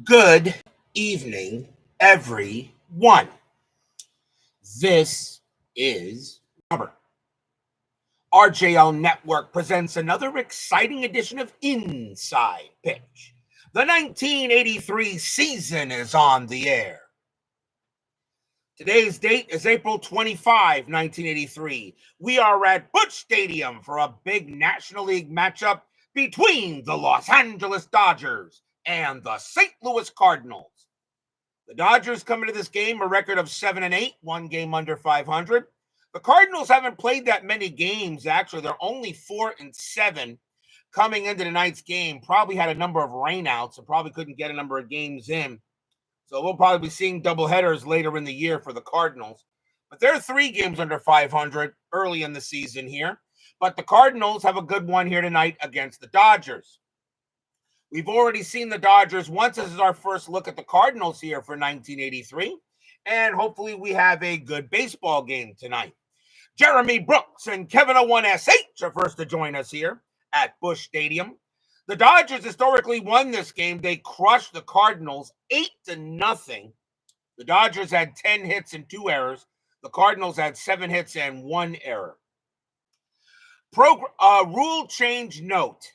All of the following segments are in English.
Good evening, everyone. This is Robert. RJL Network presents another exciting edition of Inside Pitch. The 1983 season is on the air. Today's date is April 25, 1983. We are at Busch Stadium for a big National League matchup between the Los Angeles Dodgers and the St. Louis Cardinals. The Dodgers come into this game a record of 7-8, one game under 500. The Cardinals haven't played that many games, actually. They're only 4-7 coming into tonight's game. Probably had a number of rainouts and probably couldn't get a number of games in. So we'll probably be seeing doubleheaders later in the year for the Cardinals. But they're 3 games under 500 early in the season here. But the Cardinals have a good one here tonight against the Dodgers. We've already seen the Dodgers once. This is our first look at the Cardinals here for 1983. And hopefully we have a good baseball game tonight. Jeremy Brooks and Kevin 01SH are first to join us here at Busch Stadium. The Dodgers historically won this game. They crushed the Cardinals 8-0. The Dodgers had 10 hits and 2 errors. The Cardinals had 7 hits and 1 error. Rule change note.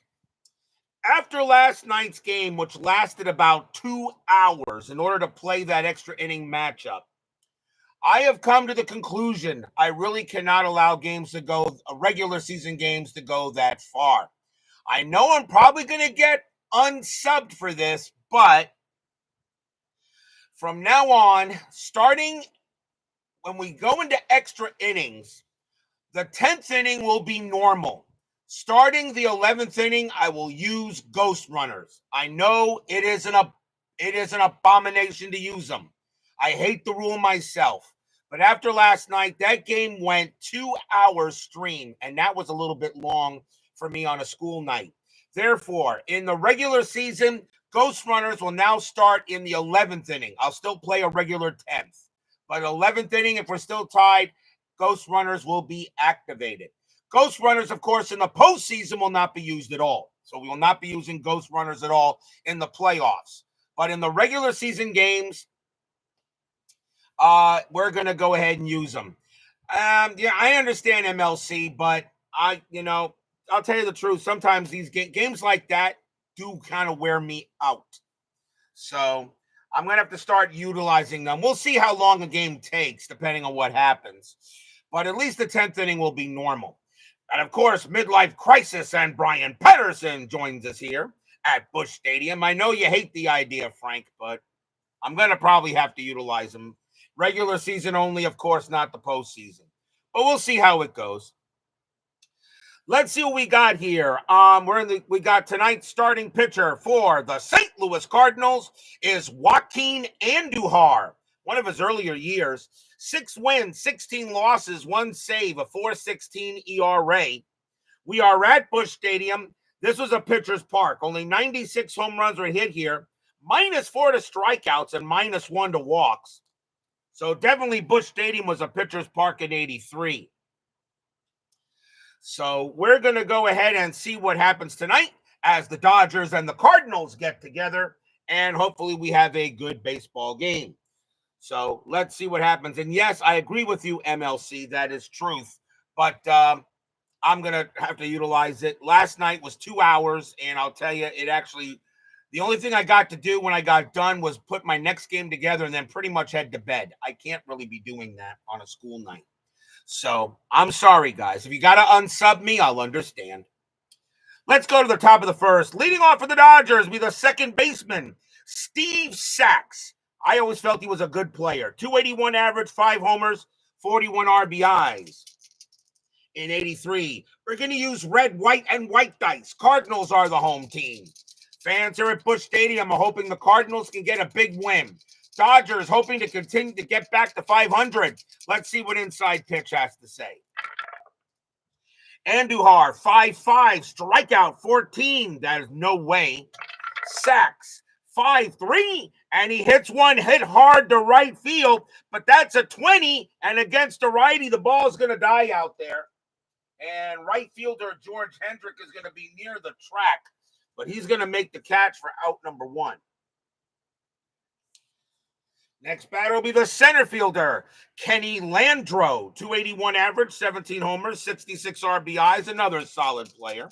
After last night's game, which lasted about 2 hours in order to play that extra inning matchup, I have come to the conclusion I really cannot allow regular season games to go that far. I know I'm probably going to get unsubbed for this, but from now on, starting when we go into extra innings, the 10th inning will be normal. Starting the 11th inning, I will use ghost runners. I know it is an abomination to use them. I hate the rule myself. But after last night, that game went 2 hours stream, and that was a little bit long for me on a school night. Therefore, in the regular season, ghost runners will now start in the 11th inning. I'll still play a regular 10th. But 11th inning, if we're still tied, ghost runners will be activated. Ghost runners, of course, in the postseason will not be used at all. So we will not be using ghost runners at all in the playoffs. But in the regular season games, we're going to go ahead and use them. Yeah, I understand MLC, but I'll tell you the truth. Sometimes these games like that do kind of wear me out. So I'm going to have to start utilizing them. We'll see how long a game takes, depending on what happens. But at least the 10th inning will be normal. And, of course, Midlife Crisis and Brian Pedersen joins us here at Busch Stadium. I know you hate the idea, Frank, but I'm going to probably have to utilize them. Regular season only, of course, not the postseason. But we'll see how it goes. Let's see what we got here. We got tonight's starting pitcher for the St. Louis Cardinals is Joaquin Andujar, one of his earlier years. 6 wins, 16 losses, 1 save, a 4.16 ERA. We are at Busch Stadium. This was a pitcher's park. Only 96 home runs were hit here, -4 to strikeouts and -1 to walks. So definitely Busch Stadium was a pitcher's park in 83. So we're going to go ahead and see what happens tonight as the Dodgers and the Cardinals get together, and hopefully we have a good baseball game. So let's see what happens. And yes, I agree with you, MLC. That is truth. But I'm going to have to utilize it. Last night was 2 hours, and I'll tell you, the only thing I got to do when I got done was put my next game together and then pretty much head to bed. I can't really be doing that on a school night. So I'm sorry, guys. If you got to unsub me, I'll understand. Let's go to the top of the first. Leading off for the Dodgers will be the second baseman, Steve Sax. I always felt he was a good player. 281 average, 5 homers, 41 RBIs. In 83, we're going to use red, white, and white dice. Cardinals are the home team. Fans here at Busch Stadium are hoping the Cardinals can get a big win. Dodgers hoping to continue to get back to 500. Let's see what Inside Pitch has to say. Andujar, 5.5, strikeout 14. That is no way. Sax, 5.3, and he hits one hit hard to right field, but that's a 20, and against a righty, the ball's going to die out there. And right fielder George Hendrick is going to be near the track, but he's going to make the catch for out number 1. Next batter will be the center fielder, Kenny Landreau, 281 average, 17 homers, 66 RBIs, another solid player.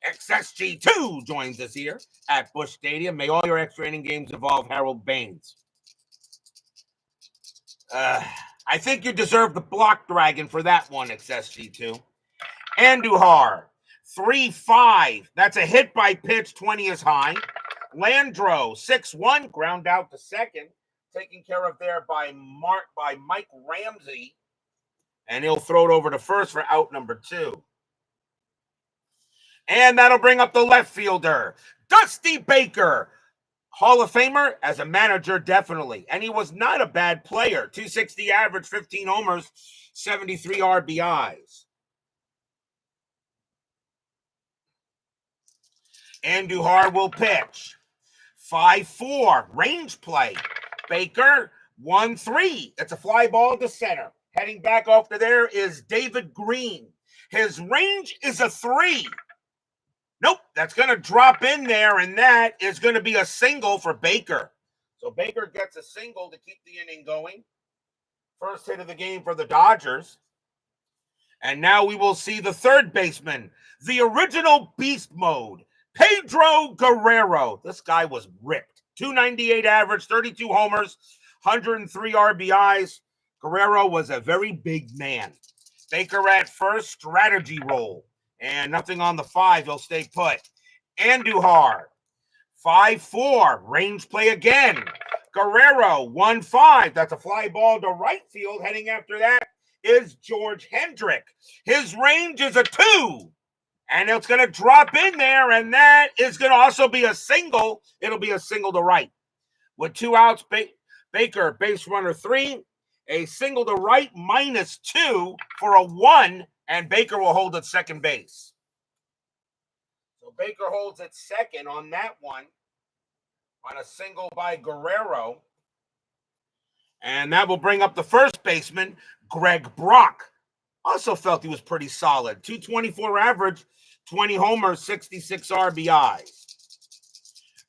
XSG2 joins us here at Busch Stadium. May all your extra inning games involve Harold Baines. I think you deserve the block dragon for that one, XSG2. Andujar, 3-5. That's a hit by pitch, 20 is high. Landreau, 6-1, ground out to second. Taken care of there by Mike Ramsey. And he'll throw it over to first for out number 2. And that'll bring up the left fielder, Dusty Baker. Hall of Famer as a manager, definitely. And he was not a bad player. 260 average, 15 homers, 73 RBIs. Andujar will pitch. 5-4, range play. Baker, 1-3. It's a fly ball to center. Heading back off to there is David Green. His range is a 3. Nope, that's going to drop in there, and that is going to be a single for Baker. So Baker gets a single to keep the inning going. First hit of the game for the Dodgers. And now we will see the third baseman, the original beast mode, Pedro Guerrero. This guy was ripped. 298 average, 32 homers, 103 RBIs. Guerrero was a very big man. Baker at first, strategy roll. And nothing on the 5. He'll stay put. Andujar, 5-4. Range play again. Guerrero, 1-5. That's a fly ball to right field. Heading after that is George Hendrick. His range is a 2. And it's going to drop in there, and that is going to also be a single. It'll be a single to right. With 2 outs, Baker, base runner 3. A single to right, -2 for a 1. And Baker will hold at second base. So Baker holds at second on that one, on a single by Guerrero. And that will bring up the first baseman, Greg Brock. Also felt he was pretty solid. 224 average, 20 homers, 66 RBIs.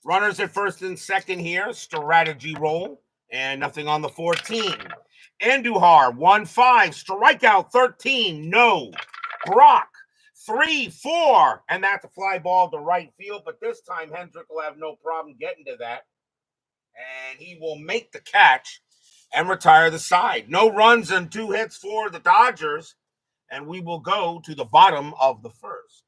Runners at first and second here, strategy roll, and nothing on the 14. Andujar, 1-5, strikeout 13, no. Brock, 3-4, and that's a fly ball to right field, but this time Hendrick will have no problem getting to that. And he will make the catch and retire the side. No runs and 2 hits for the Dodgers, and we will go to the bottom of the first.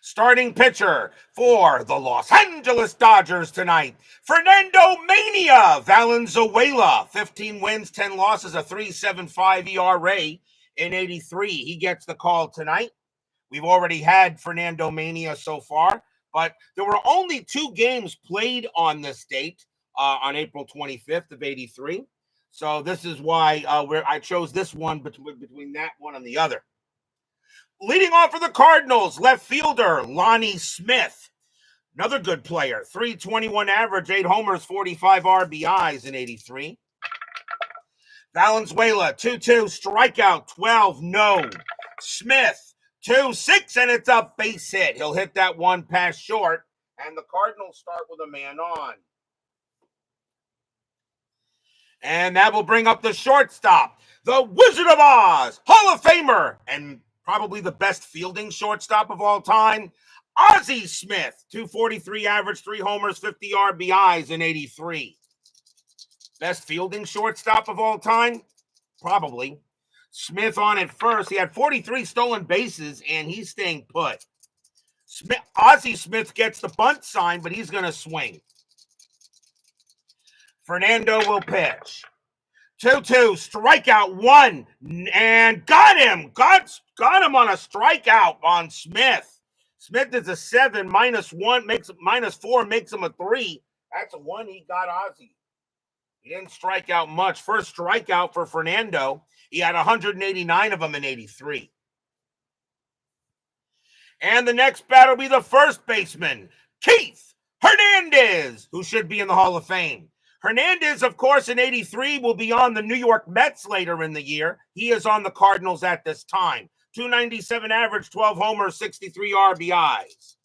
Starting pitcher for the Los Angeles Dodgers tonight, Fernando Mania Valenzuela. 15 wins, 10 losses, a 3.75 ERA in 83. He gets the call tonight. We've already had Fernando Mania so far, but there were only 2 games played on this date, on April 25th of 83. So this is why I chose this one between that one and the other. Leading off for the Cardinals, left fielder Lonnie Smith. Another good player. 321 average, 8 homers, 45 RBIs in 83. Valenzuela, 2-2, strikeout, 12, no. Smith, 2-6, and it's a base hit. He'll hit that one pass short, and the Cardinals start with a man on. And that will bring up the shortstop, the Wizard of Oz, Hall of Famer, and probably the best fielding shortstop of all time, Ozzie Smith. 243 average, 3 homers, 50 RBIs in 83. Best fielding shortstop of all time? Probably. Smith on at first. He had 43 stolen bases, and he's staying put. Ozzie Smith gets the bunt sign, but he's going to swing. Fernando will pitch. 2-2, strikeout 1, and got him. Got him on a strikeout on Smith. Smith is a 7, -1, -4, makes him a 3. That's a 1. He got Ozzie. He didn't strike out much. First strikeout for Fernando. He had 189 of them in 83. And the next batter will be the first baseman, Keith Hernandez, who should be in the Hall of Fame. Hernandez, of course, in 83 will be on the New York Mets later in the year. He is on the Cardinals at this time. 297 average, 12 homers, 63 RBIs.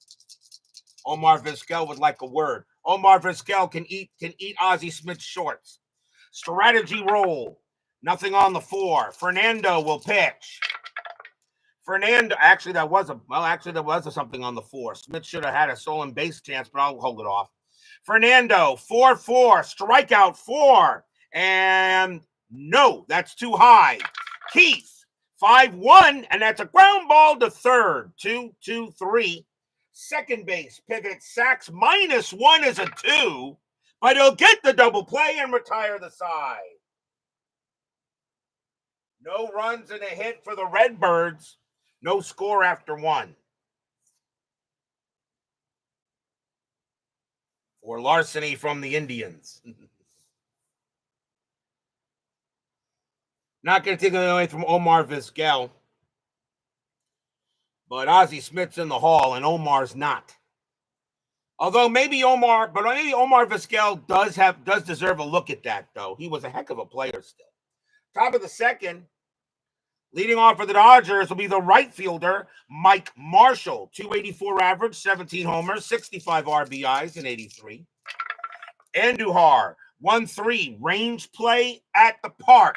Omar Vizquel would like a word. Omar Vizquel can eat Ozzie Smith's shorts. Strategy roll. Nothing on the 4. Fernando will pitch. Fernando, actually, there was something on the 4. Smith should have had a stolen base chance, but I'll hold it off. Fernando, 4-4, strikeout 4. And no, that's too high. Keith, 5-1, and that's a ground ball to third. 2-2-3. Second base, pivot, sacks, -1 is a 2, but he'll get the double play and retire the side. No runs and a hit for the Redbirds. No score after 1. For larceny from the Indians. Not going to take it away from Omar Vizquel. But Ozzie Smith's in the hall, and Omar's not. Although maybe Omar Vizquel does deserve a look at that, though. He was a heck of a player still. Top of the second, leading off for the Dodgers will be the right fielder, Mike Marshall. 284 average, 17 homers, 65 RBIs in 83. Andujar, 1-3, range play at the park.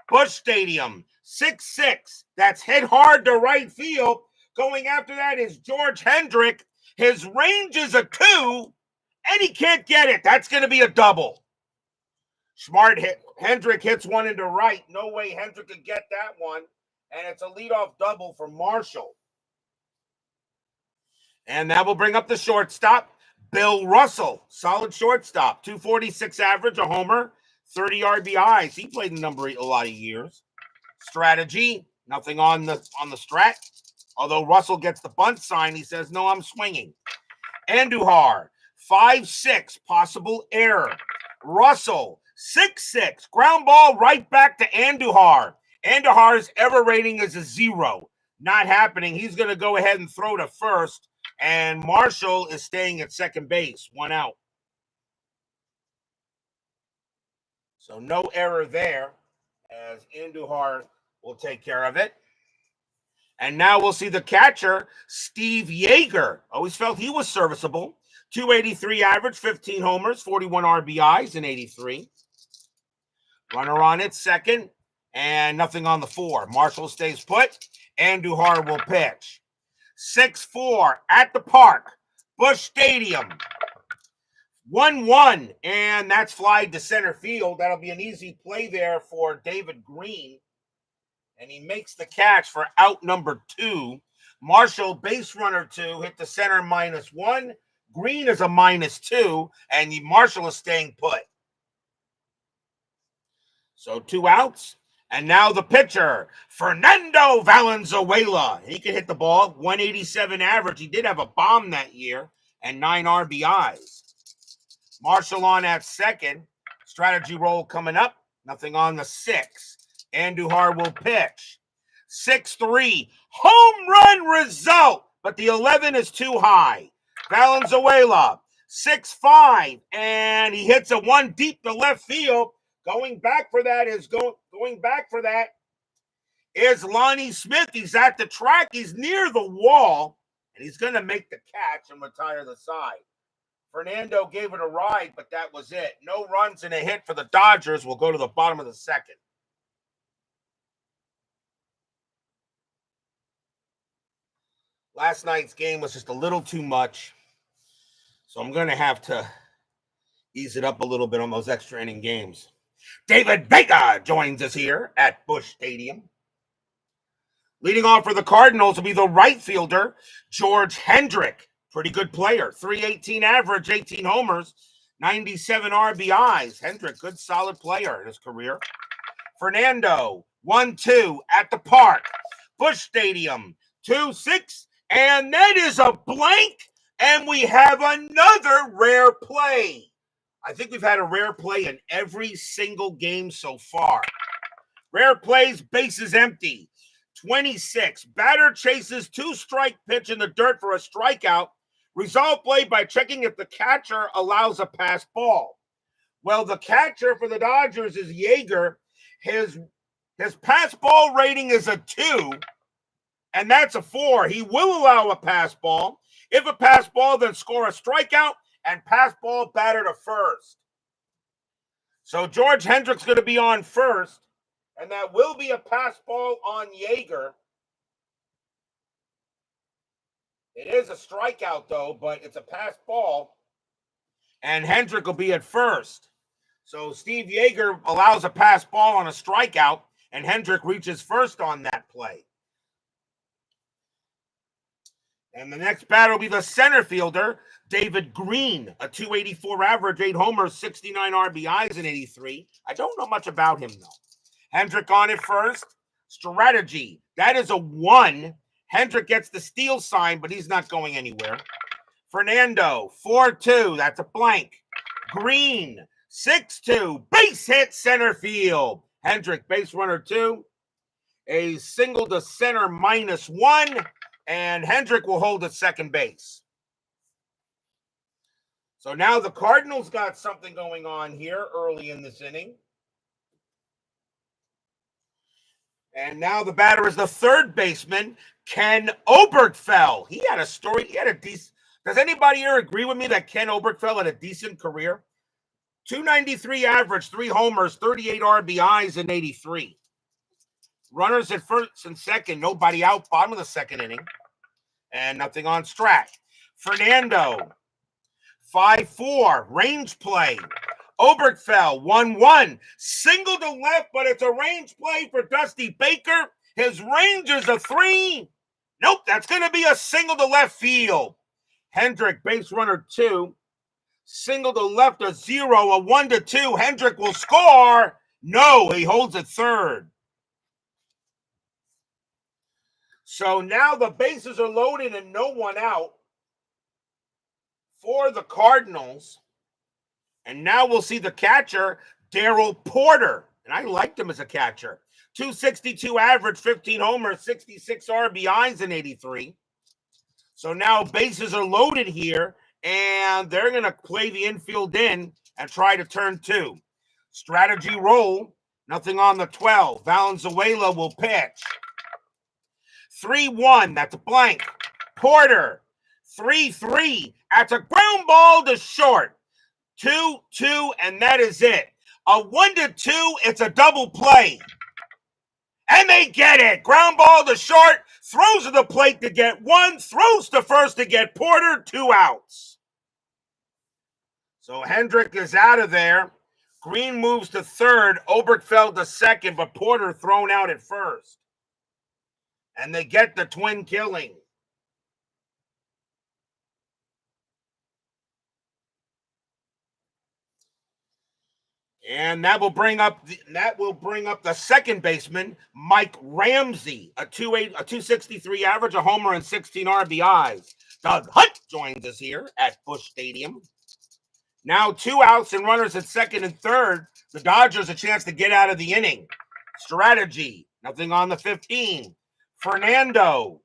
Busch Stadium, 6-6. That's hit hard to right field. Going after that is George Hendrick. His range is a 2, and he can't get it. That's going to be a double. Smart hit. Hendrick hits one into right. No way Hendrick could get that one. And it's a leadoff double for Marshall. And that will bring up the shortstop, Bill Russell. Solid shortstop. 246 average, a homer, 30 RBIs. He played in number 8 a lot of years. Strategy, nothing on the strat. Although Russell gets the bunt sign, he says, no, I'm swinging. Andujar, 5-6, possible error. Russell, 6-6, ground ball right back to Andujar. Andujar's error rating is a 0. Not happening. He's going to go ahead and throw to first, and Marshall is staying at second base, 1 out. So no error there, as Andujar will take care of it. And now we'll see the catcher, Steve Yeager. Always felt he was serviceable. 283 average, 15 homers, 41 RBIs in 83. Runner on at second, and nothing on the 4. Marshall stays put. Andujar will pitch. 6-4 at the park. Busch Stadium. 1-1, and that's flied to center field. That'll be an easy play there for David Green. And he makes the catch for out number 2. Marshall, base runner 2, hit the center -1. Green is a -2, and Marshall is staying put. So 2 outs. And now the pitcher, Fernando Valenzuela. He can hit the ball, 187 average. He did have a bomb that year and 9 RBIs. Marshall on at second. Strategy roll coming up. Nothing on the 6. Andujar will pitch. 6-3. Home run result. But the 11 is too high. Valenzuela. 6-5. And he hits a 1 deep to left field. Going back for that is Lonnie Smith. He's at the track. He's near the wall. And he's going to make the catch and retire the side. Fernando gave it a ride, but that was it. No runs and a hit for the Dodgers. We'll go to the bottom of the second. Last night's game was just a little too much. So I'm going to have to ease it up a little bit on those extra inning games. David Vega joins us here at Busch Stadium. Leading off for the Cardinals will be the right fielder, George Hendrick. Pretty good player. 318 average, 18 homers, 97 RBIs. Hendrick, good solid player in his career. Fernando, 1-2 at the park. Busch Stadium, 2-6. And that is a blank. And we have another rare play. I think we've had a rare play in every single game so far. Rare plays, bases empty. 26. Batter chases 2-strike pitch in the dirt for a strikeout. Result play by checking if the catcher allows a pass ball. Well, the catcher for the Dodgers is Yeager. His pass ball rating is a 2, and that's a 4. He will allow a pass ball. If a pass ball, then score a strikeout and pass ball batter to first. So George Hendrick's going to be on first, and that will be a pass ball on Yeager. It is a strikeout, though, but it's a pass ball, and Hendrick will be at first. So Steve Yeager allows a pass ball on a strikeout, and Hendrick reaches first on that play. And the next batter will be the center fielder, David Green, a 284 average, 8 homers, 69 RBIs in 83. I don't know much about him, though. Hendrick on it first. Strategy. That is a 1. Hendrick gets the steal sign, but he's not going anywhere. Fernando, 4-2. That's a blank. Green, 6-2. Base hit center field. Hendrick, base runner 2. A single to center -1. And Hendrick will hold at second base. So now the Cardinals got something going on here early in this inning. And now the batter is the third baseman, Ken Oberkfell. He had a story. He had a decent. Does anybody here agree with me that Ken Oberkfell had a decent career? 293 average, 3 homers, 38 RBIs in 83. Runners at first and second, nobody out, bottom of the second inning. And nothing on Strat. Fernando, 5-4, range play. Oberkfell, 1-1, single to left, but it's a range play for Dusty Baker. His range is a 3. Nope, that's going to be a single to left field. Hendrick, base runner 2. Single to left, a 0, a 1-2. Hendrick will score. No, he holds at third. So now the bases are loaded and no one out for the Cardinals. And now we'll see the catcher, Darryl Porter. And I liked him as a catcher. 262 average, 15 homers, 66 RBIs in 83. So now bases are loaded here, and they're going to play the infield in and try to turn 2. Strategy roll, nothing on the 12. Valenzuela will pitch. 3-1, that's a blank. Porter, 3-3, that's a ground ball to short. 2-2, and that is it. A 1-2, it's a double play. And they get it. Ground ball to short, throws to the plate to get 1, throws to first to get Porter, 2 outs. So Hendrick is out of there. Green moves to third, Oberkfell to second, but Porter thrown out at first. And they get the twin killing. And that will bring up the second baseman, Mike Ramsey, a 263 average, a homer, and 16 RBIs. Doug Hunt joins us here at Busch Stadium. Now 2 outs and runners at second and third. The Dodgers a chance to get out of the inning. Strategy, nothing on the 15. Fernando,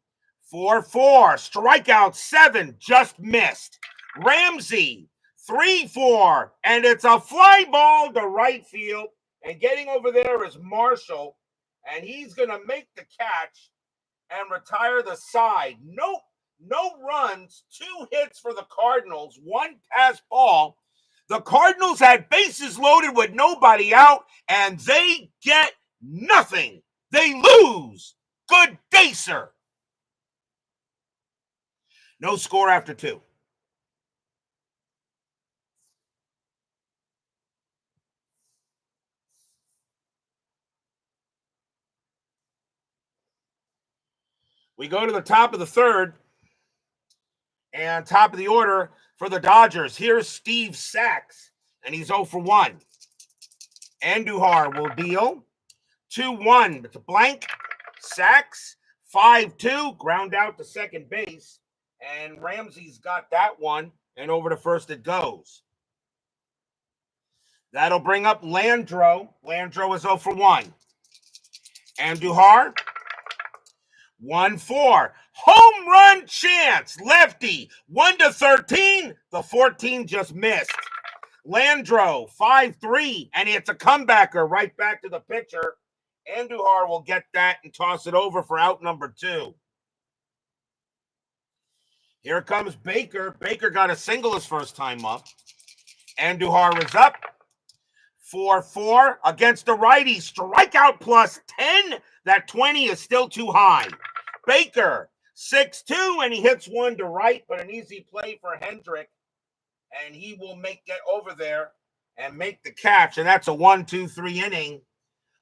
4-4, strikeout 7, just missed. Ramsey, 3-4, and it's a fly ball to right field. And getting over there is Marshall, and he's going to make the catch and retire the side. No runs, 2 hits for the Cardinals, 1 pass ball. The Cardinals had bases loaded with nobody out, and they get nothing. They lose. Good day, sir. No score after 2. We go to the top of the third and top of the order for the Dodgers. Here's Steve Sachs, and he's 0 for 1. Andujar will deal. 2-1, it's a blank. Sachs, 5-2, ground out to second base. And Ramsey's got that one, and over to first it goes. That'll bring up Landro. Landro is 0 for 1. Andujar, 1-4. Home run chance. Lefty, 1-13. The 14 just missed. Landro, 5-3. And it's a comebacker right back to the pitcher. Andujar will get that and toss it over for out number 2. Here comes Baker. Baker got a single his first time up. Andujar is up. 4-4 against the righty. Strikeout plus 10. That 20 is still too high. Baker, 6-2, and he hits one to right, but an easy play for Hendrick. And he will get over there and make the catch. And that's a 1-2-3 inning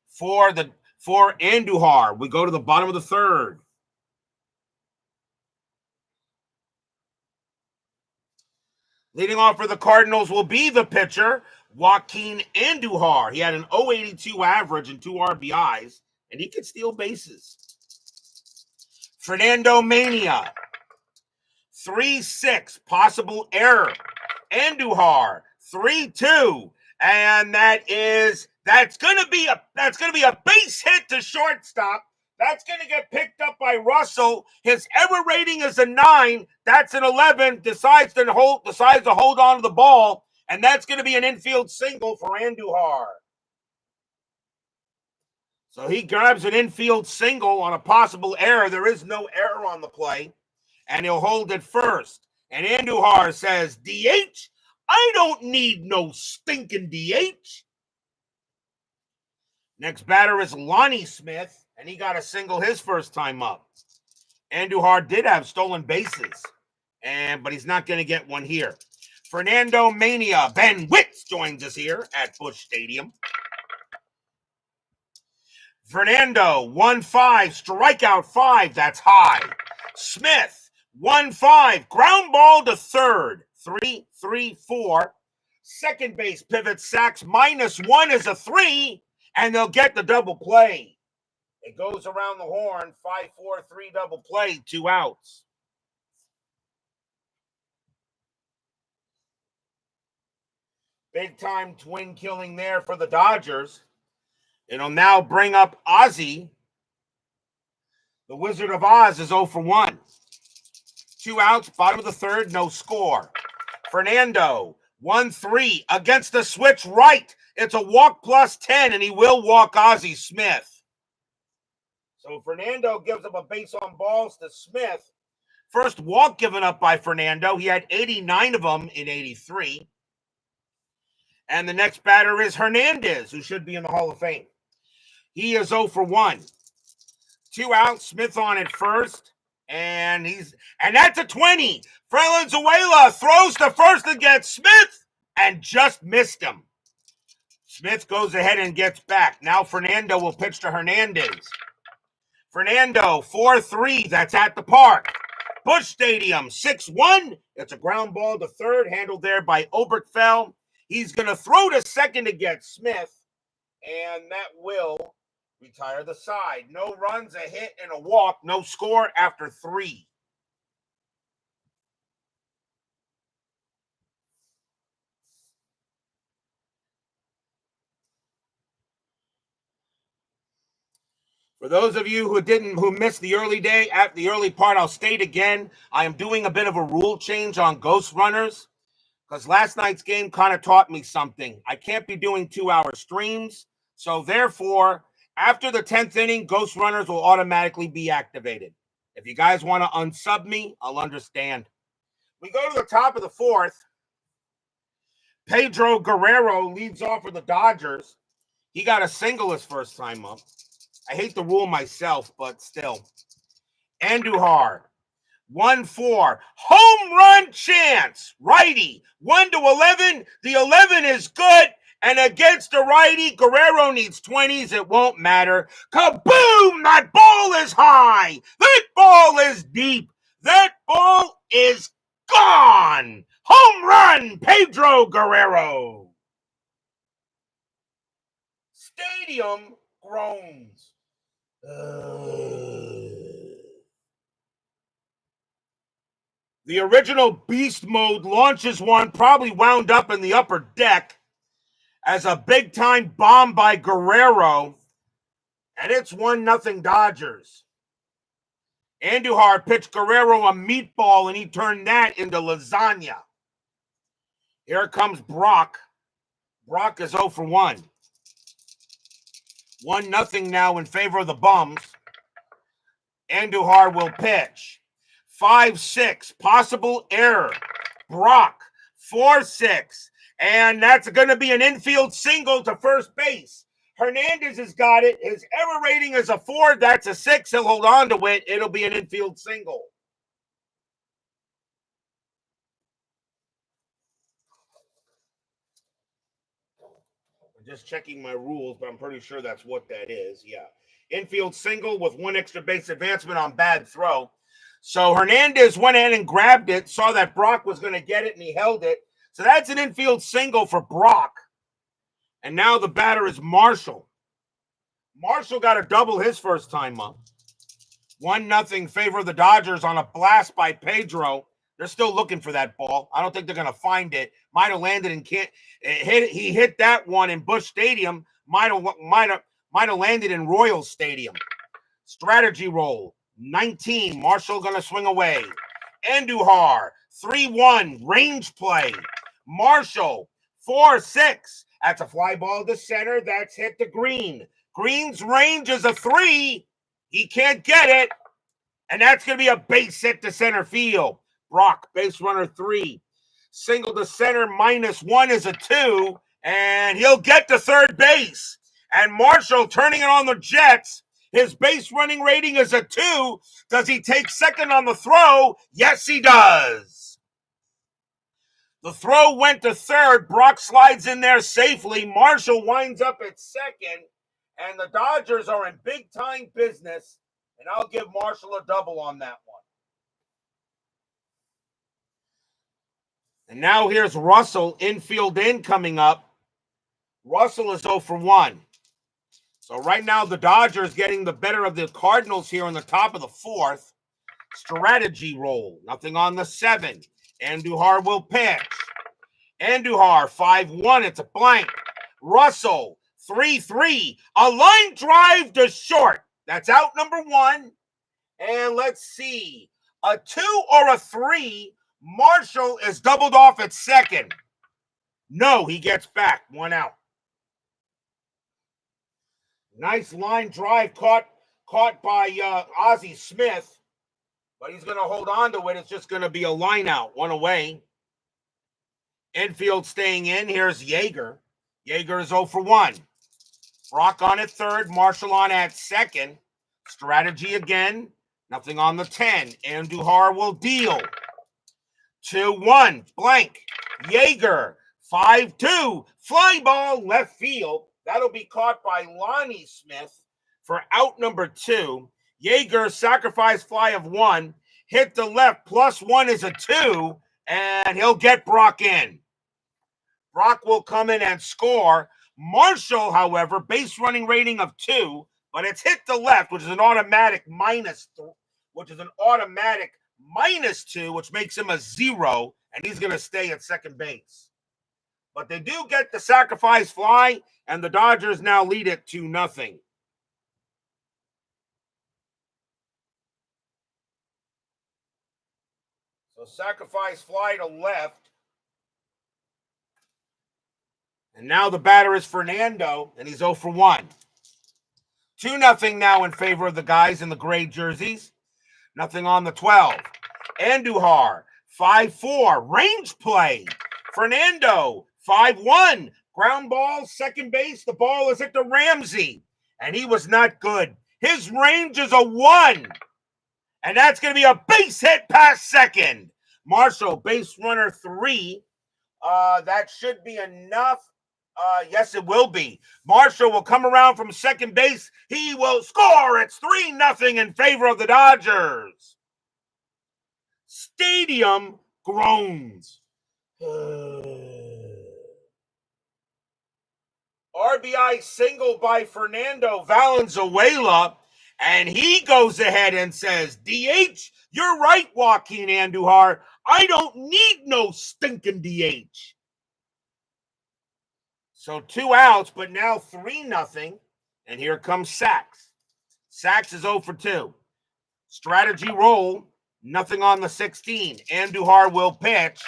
for Andujar. We go to the bottom of the third. Leading off for the Cardinals will be the pitcher, Joaquin Andujar. He had an .082 average and 2 RBIs, and he could steal bases. Fernando Mania, 3-6, possible error. Andujar, 3-2, and that's gonna be a base hit to shortstop. That's going to get picked up by Russell. His error rating is a 9. That's an 11. Decides to hold on to the ball, and that's going to be an infield single for Andujar. So he grabs an infield single on a possible error. There is no error on the play, and he'll hold it first. And Andujar says, DH? I don't need no stinking DH. Next batter is Lonnie Smith, and he got a single his first time up. Andujar did have stolen bases, but he's not going to get one here. Fernando Mania, Ben Witz joins us here at Busch Stadium. Fernando, 1-5, strikeout 5, that's high. Smith, 1-5, ground ball to third, 3-3-4. Second base pivot, sacks, -1 is a 3, and they'll get the double play. It goes around the horn, 5-4-3 double play, 2 outs. Big time twin killing there for the Dodgers. It'll now bring up Ozzie. The Wizard of Oz is 0 for 1. 2 outs, bottom of the third, no score. Fernando, 1-3 against the switch right. It's a walk plus 10, and he will walk Ozzie Smith. So Fernando gives up a base on balls to Smith. First walk given up by Fernando. He had 89 of them in 83. And the next batter is Hernandez, who should be in the Hall of Fame. He is 0 for 1. 2 outs, Smith on at first. And that's a 20. Valenzuela throws to first against Smith and just missed him. Smith goes ahead and gets back. Now Fernando will pitch to Hernandez. Fernando, 4-3, that's at the park. Busch Stadium, 6-1. It's a ground ball to third, handled there by Oberkfell. He's going to throw to second against Smith, and that will retire the side. No runs, a hit, and a walk. No score after 3. For those of you who missed the early part, I'll state again, I am doing a bit of a rule change on ghost runners because last night's game kind of taught me something. I can't be doing 2-hour streams, so therefore, after the 10th inning, ghost runners will automatically be activated. If you guys want to unsub me, I'll understand. We go to the top of the 4th. Pedro Guerrero leads off for the Dodgers. He got a single his first time up. I hate the rule myself, but still. Andujar, 1-4. Home run chance. Righty, 1-11. The 11 is good. And against the righty, Guerrero needs 20s. It won't matter. Kaboom! That ball is high. That ball is deep. That ball is gone. Home run, Pedro Guerrero. Stadium groans. The original Beast Mode launches one, probably wound up in the upper deck as a big-time bomb by Guerrero, and it's 1-0 Dodgers. Andujar pitched Guerrero a meatball, and he turned that into lasagna. Here comes Brock. Brock is 0 for 1. 1-0 now in favor of the Bums. Andujar will pitch. 5-6. Possible error. Brock, 4-6. And that's going to be an infield single to first base. Hernandez has got it. His error rating is a 4. That's a 6. He'll hold on to it. It'll be an infield single. I'm just checking my rules, but I'm pretty sure that's what that is. Yeah. Infield single with 1 extra base advancement on bad throw. So Hernandez went in and grabbed it, saw that Brock was going to get it, and he held it. So that's an infield single for Brock. And now the batter is Marshall. Marshall got a double his first time up. 1-0 favor of the Dodgers on a blast by Pedro. They're still looking for that ball. I don't think they're going to find it. Might have landed and can't hit it. He hit that one in Busch Stadium. Might have landed in Royal Stadium. Strategy roll. 19. Marshall going to swing away. Andujar. 3-1. Range play. Marshall. 4-6. That's a fly ball to center. That's hit to Green. Green's range is a 3. He can't get it. And that's going to be a base hit to center field. Brock, base runner 3. Single to center, -1 is a 2. And he'll get to third base. And Marshall turning it on the Jets. His base running rating is a 2. Does he take second on the throw? Yes, he does. The throw went to third. Brock slides in there safely. Marshall winds up at second. And the Dodgers are in big-time business. And I'll give Marshall a double on that one. And now here's Russell, infield in coming up. Russell is 0 for 1. So right now the Dodgers getting the better of the Cardinals here on the top of the 4th. Strategy roll. Nothing on the 7. Andujar will pitch. Andujar, 5-1. It's a blank. Russell, 3-3. A line drive to short. That's out number 1. And let's see. A 2 or a 3. Marshall is doubled off at second. No, he gets back. 1 out. Nice line drive caught by Ozzie Smith. But he's going to hold on to it. It's just going to be a line out. 1 away. Infield staying in. Here's Yeager. Yeager is 0 for 1. Brock on at third. Marshall on at second. Strategy again. Nothing on the 10. Andujar will deal. 2-1. Blank. Yeager. 5-2. Fly ball left field. That'll be caught by Lonnie Smith for out number 2. Yeager sacrifice fly of 1. Hit the left. +1 is a 2. And he'll get Brock in. Brock will come in and score. Marshall, however, base running rating of 2, but it's hit the left, which is an automatic -2, which makes him a 0, and he's going to stay at second base. But they do get the sacrifice fly, and the Dodgers now lead it 2-0. So sacrifice fly to left. And now the batter is Fernando, and he's 0 for 1. 2-0 now in favor of the guys in the gray jerseys. Nothing on the 12. Andujar, 5-4. Range play. Fernando, 5-1. Ground ball, second base. The ball is hit to Ramsey, and he was not good. His range is a 1. And that's going to be a base hit past second. Marshall, base runner 3. That should be enough. Yes, it will be. Marshall will come around from second base. He will score. It's 3-0 in favor of the Dodgers. Stadium groans. RBI single by Fernando Valenzuela. And he goes ahead and says, DH, you're right, Joaquin Andujar. I don't need no stinking DH. So 2 outs, but now 3-0. And here comes Sachs. Sachs is 0 for 2. Strategy roll. Nothing on the 16. Andujar will pitch.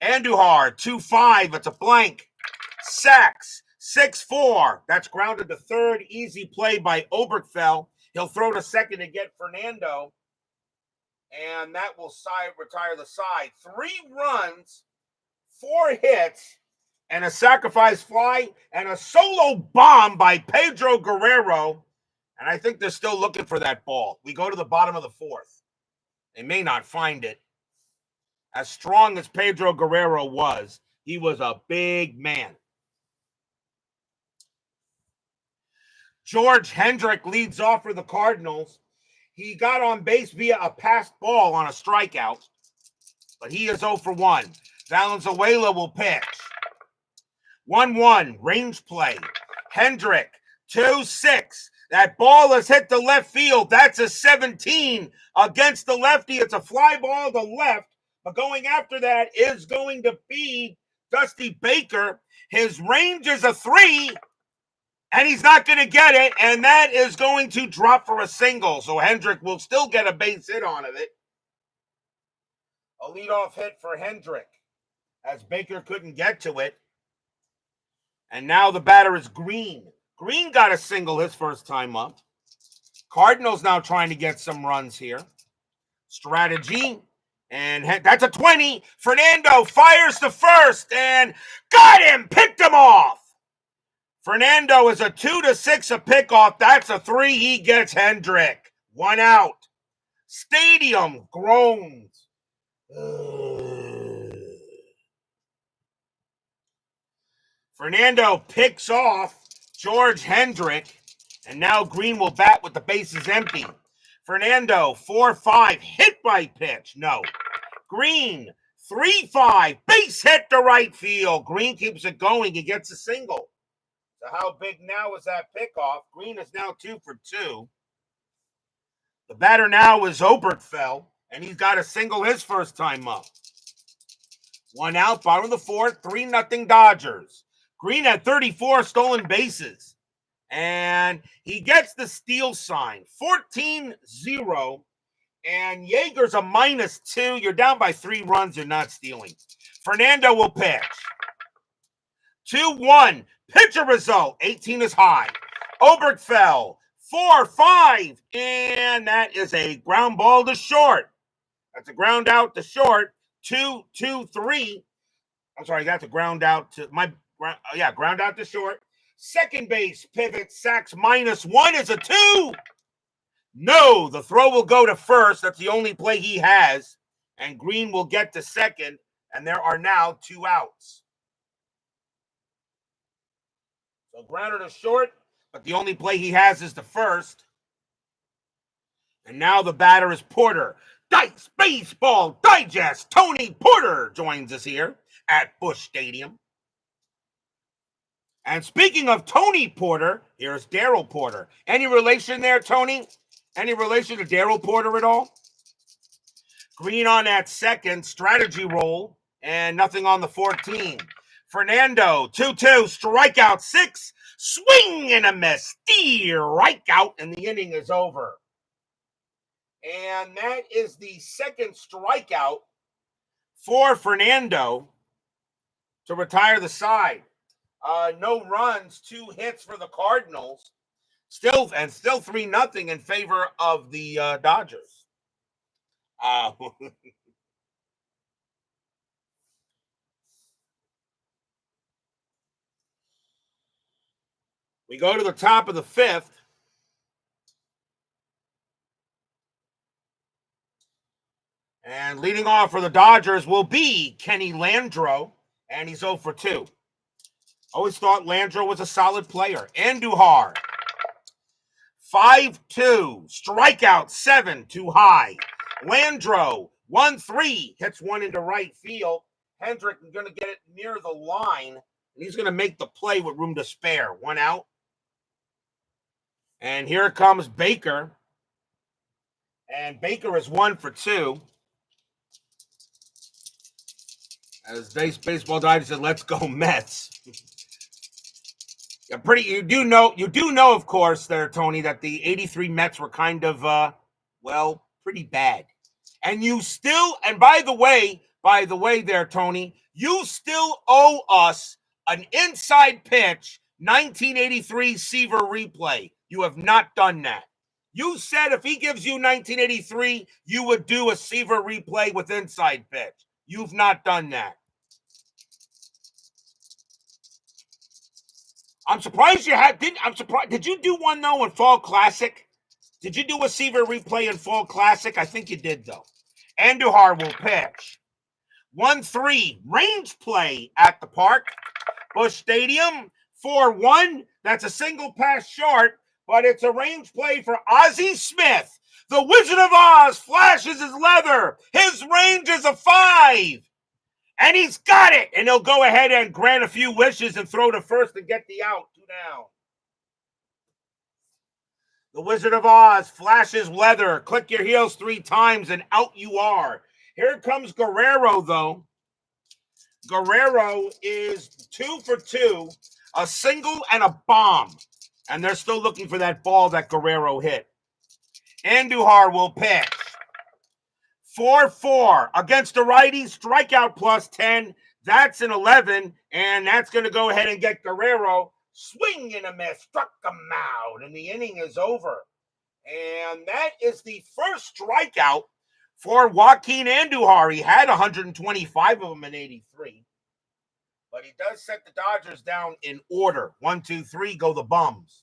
Andujar, 2-5. It's a blank. Sachs, 6-4. That's grounded to third. Easy play by Oberkfell. He'll throw to second to get Fernando. And that will retire the side. 3 runs, 4 hits, and a sacrifice fly, and a solo bomb by Pedro Guerrero. And I think they're still looking for that ball. We go to the bottom of the 4th. They may not find it. As strong as Pedro Guerrero was, he was a big man. George Hendrick leads off for the Cardinals. He got on base via a passed ball on a strikeout, but he is 0 for 1. Valenzuela will pitch. 1-1, range play. Hendrick, 2-6. That ball has hit the left field. That's a 17 against the lefty. It's a fly ball to left, but going after that is going to be Dusty Baker. His range is a 3, and he's not going to get it, and that is going to drop for a single. So Hendrick will still get a base hit on it. A leadoff hit for Hendrick, as Baker couldn't get to it. And now the batter is Green. Green got a single his first time up. Cardinals now trying to get some runs here. Strategy. And that's a 20. Fernando fires to first and got him. Picked him off. Fernando is a 2-6 a pickoff. That's a 3. He gets Hendrick. 1 out. Stadium groans. Fernando picks off George Hendrick, and now Green will bat with the bases empty. Fernando, 4-5, hit by pitch. No. Green, 3-5, base hit to right field. Green keeps it going. He gets a single. So how big now is that pickoff? Green is now 2 for 2. The batter now is Oberkfell, and he's got a single his first time up. 1 out, bottom of the 4th, 3-0 Dodgers. Green had 34 stolen bases, and he gets the steal sign, 14-0, and Yeager's a -2. You're down by 3 runs. You're not stealing. Fernando will pitch. 2-1, pitcher result, 18 is high. Oberkfell, 4-5, and that is a ground ball to short. That's a ground out to short, 2-2-3. I'm sorry, that's a ground out to ground out to short. Second base pivot, sacks -1 is a 2. No, the throw will go to first. That's the only play he has. And Green will get to second, and there are now 2 outs. So grounder to short, but the only play he has is the first. And now the batter is Porter. Dice Baseball Digest. Tony Porter joins us here at Busch Stadium. And speaking of Tony Porter, here's Daryl Porter. Any relation there, Tony? Any relation to Daryl Porter at all? Green on that second, strategy roll, and nothing on the 14. Fernando, 2-2, strikeout 6, swing and a miss, strikeout, and the inning is over. And that is the second strikeout for Fernando to retire the side. No runs, 2 hits for the Cardinals. Still 3-0 in favor of the Dodgers. We go to the top of the 5th. And leading off for the Dodgers will be Kenny Landreau, and he's 0 for 2. Always thought Landreau was a solid player. Andujar, 5-2, strikeout 7, too high. Landreau, 1-3, hits 1 into right field. Hendrick is going to get it near the line, and he's going to make the play with room to spare. 1 out. And here comes Baker. And Baker is 1 for 2. As Baseball Digest said, let's go Mets. You do know, of course, there, Tony, that the 83 Mets were kind of, pretty bad. And by the way there, Tony, you still owe us an inside pitch 1983 Seaver replay. You have not done that. You said if he gives you 1983, you would do a Seaver replay with inside pitch. You've not done that. I'm surprised you had. I'm surprised. Did you do one though in Fall Classic? Did you do a Seaver replay in Fall Classic? I think you did though. Andujar will pitch. 1-3 range play at the park. Busch Stadium. 4-1. That's a single pass short, but it's a range play for Ozzie Smith. The Wizard of Oz flashes his leather. His range is a 5. And he's got it. And he'll go ahead and grant a few wishes and throw to first and get the out. 2 down. The Wizard of Oz flashes leather. Click your heels 3 times and out you are. Here comes Guerrero, though. Guerrero is 2 for 2, a single and a bomb. And they're still looking for that ball that Guerrero hit. Andujar will pitch. 4-4 against the righty, strikeout plus 10. That's an 11, and that's going to go ahead and get Guerrero. Swing and a miss, struck him out, and the inning is over. And that is the first strikeout for Joaquin Andujar. He had 125 of them in 83. But he does set the Dodgers down in order. 1, 2, 3, go the Bums.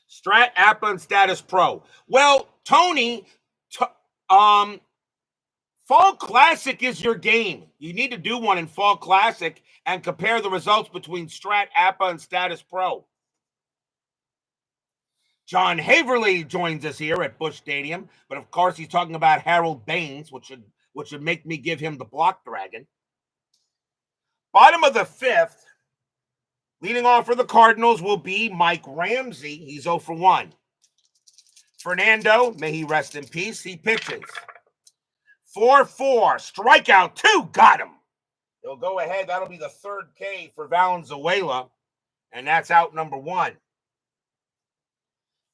Strat, Appa, and Status Pro. Well, Tony, Fall Classic is your game. You need to do one in Fall Classic and compare the results between Strat, Appa, and Status Pro. John Haverly joins us here at Busch Stadium, but of course he's talking about Harold Baines, which should make me give him the block dragon. Bottom of the 5th, leading off for the Cardinals will be Mike Ramsey. He's 0 for 1. Fernando, may he rest in peace, he pitches. 4-4, strikeout 2, got him. He'll go ahead. That'll be the 3rd K for Valenzuela, and that's out number 1.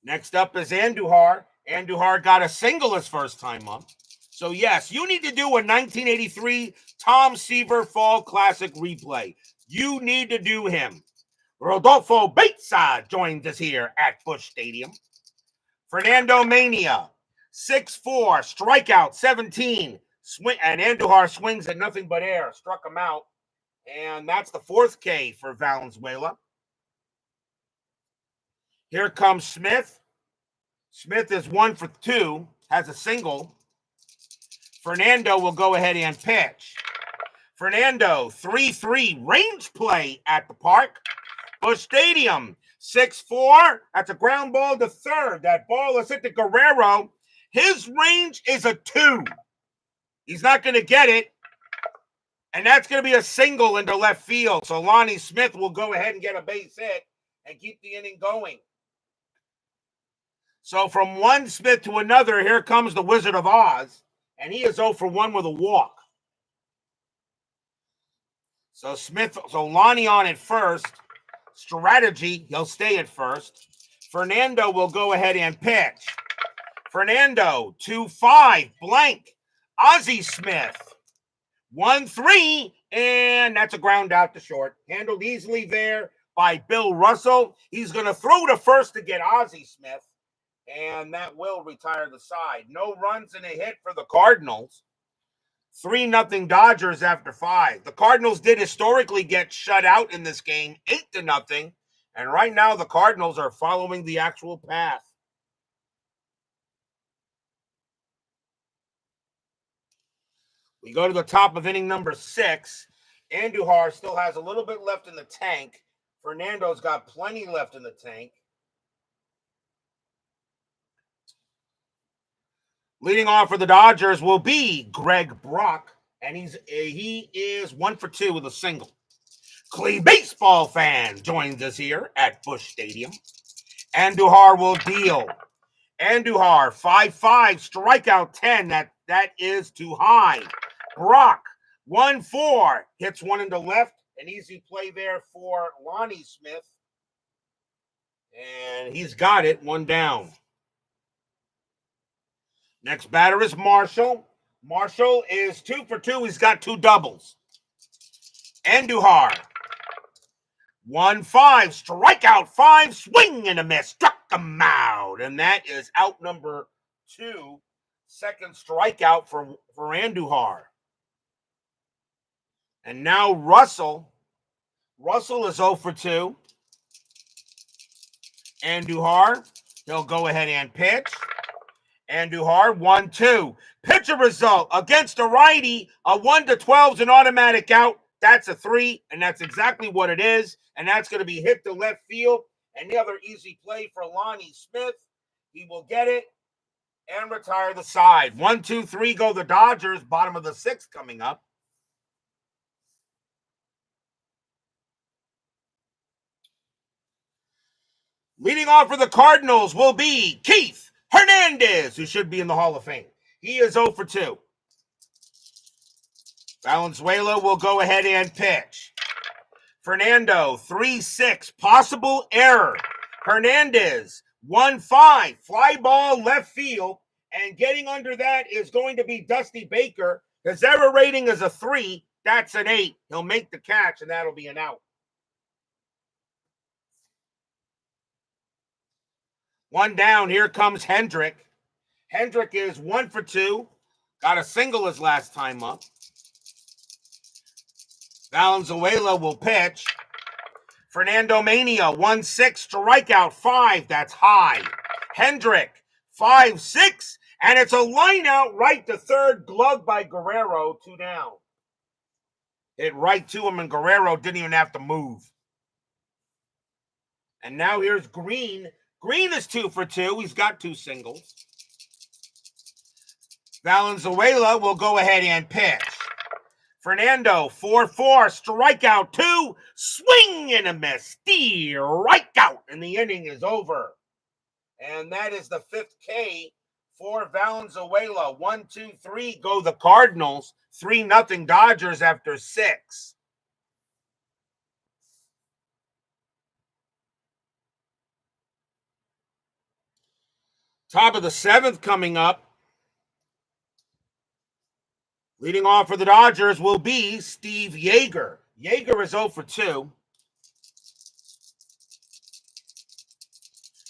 Next up is Andujar. Andujar got a single his first time up. So, yes, you need to do a 1983 Tom Seaver Fall Classic replay. You need to do him. Rodolfo Batesa joins us here at Busch Stadium. Fernando Mania, 6-4, strikeout 17. And Andujar swings at nothing but air, struck him out. And that's the 4th K for Valenzuela. Here comes Smith. Smith is 1 for 2, has a single. Fernando will go ahead and pitch. Fernando, 3-3, range play at the park. Busch Stadium, 6-4. That's a ground ball to third. That ball is hit to Guerrero. His range is a 2. He's not going to get it. And that's going to be a single into left field. So Lonnie Smith will go ahead and get a base hit and keep the inning going. So from one Smith to another, here comes the Wizard of Oz. And he is 0 for 1 with a walk. So Lonnie on at first. Strategy, he'll stay at first. Fernando will go ahead and pitch. Fernando, 2-5, blank. Ozzie Smith, 1-3, and that's a ground out to short. Handled easily there by Bill Russell. He's going to throw to first to get Ozzie Smith, and that will retire the side. No runs and a hit for the Cardinals. 3-0 Dodgers after 5. The Cardinals did historically get shut out in this game, 8-0, and right now the Cardinals are following the actual path. We go to the top of inning number 6. Andujar still has a little bit left in the tank. Fernando's got plenty left in the tank. Leading off for the Dodgers will be Greg Brock, and he is 1 for 2 with a single. Clay baseball fan joins us here at Busch Stadium. Andujar will deal. Andujar, 5-5, strikeout 10. That is too high. Brock, 1-4, hits one into left. An easy play there for Lonnie Smith. And he's got it, 1 down. Next batter is Marshall. Marshall is 2 for 2. He's got 2 doubles. Andujar, 1-5, strikeout 5, swing and a miss, struck him out. And that is out number 2. Second strikeout for Andujar. And now Russell. Russell is 0 for 2. Andujar, he'll go ahead and pitch. Andujar, 1-2. Pitcher result against a righty, a 1-12 is an automatic out. That's a 3, and that's exactly what it is. And that's going to be hit to left field. Another easy play for Lonnie Smith. He will get it and retire the side. 1, 2, 3 go the Dodgers. Bottom of the 6th coming up. Leading off for the Cardinals will be Keith Hernandez, who should be in the Hall of Fame. He is 0 for 2. Valenzuela will go ahead and pitch. Fernando, 3-6, possible error. Hernandez, 1-5, fly ball left field, and getting under that is going to be Dusty Baker. His error rating is a 3, that's an 8. He'll make the catch, and that'll be an out. One down, here comes Hendrick. Hendrick is 1 for 2, got a single his last time up. Valenzuela will pitch. Fernando Mania, 1-6, strikeout 5, that's high. Hendrick, 5-6, and it's a line out right to third, gloved by Guerrero, 2 down. Hit right to him, and Guerrero didn't even have to move. And now here's Green. Green is 2 for 2. He's got 2 singles. Valenzuela will go ahead and pitch. Fernando, 4-4, strikeout 2, swing and a miss, strikeout, and the inning is over. And that is the 5th K for Valenzuela. 1, 2, 3 go the Cardinals. 3-0 Dodgers after 6. Top of the 7th coming up. Leading off for the Dodgers will be Steve Yeager. Yeager is 0 for 2.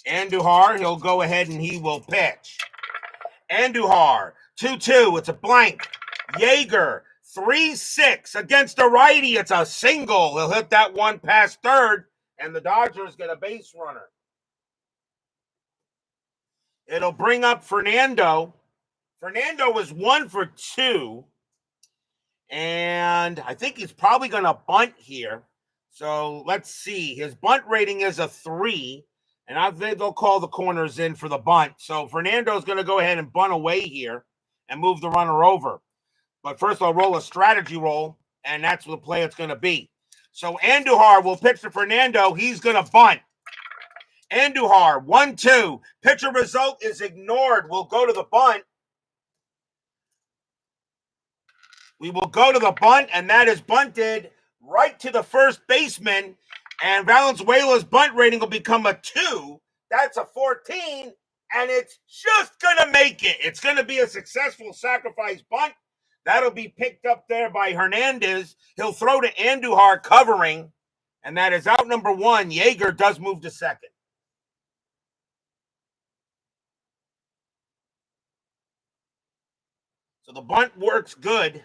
Andujar, he'll go ahead and he will pitch. Andujar, 2-2, it's a blank. Yeager, 3-6 against a righty, it's a single. He'll hit that one past third, and the Dodgers get a base runner. It'll bring up Fernando. Fernando was 1 for 2. And I think he's probably going to bunt here. So let's see. His bunt rating is a 3. And I think they'll call the corners in for the bunt. So Fernando's going to go ahead and bunt away here and move the runner over. But first I'll roll a strategy roll, and that's the play it's going to be. So Andujar will pitch to Fernando. He's going to bunt. Andujar, 1-2. Pitcher result is ignored. We'll go to the bunt. We will go to the bunt, and that is bunted right to the first baseman. And Valenzuela's bunt rating will become a 2. That's a 14, and it's just going to make it. It's going to be a successful sacrifice bunt. That'll be picked up there by Hernandez. He'll throw to Andujar covering, and that is out number 1. Yeager does move to second. So the bunt works good.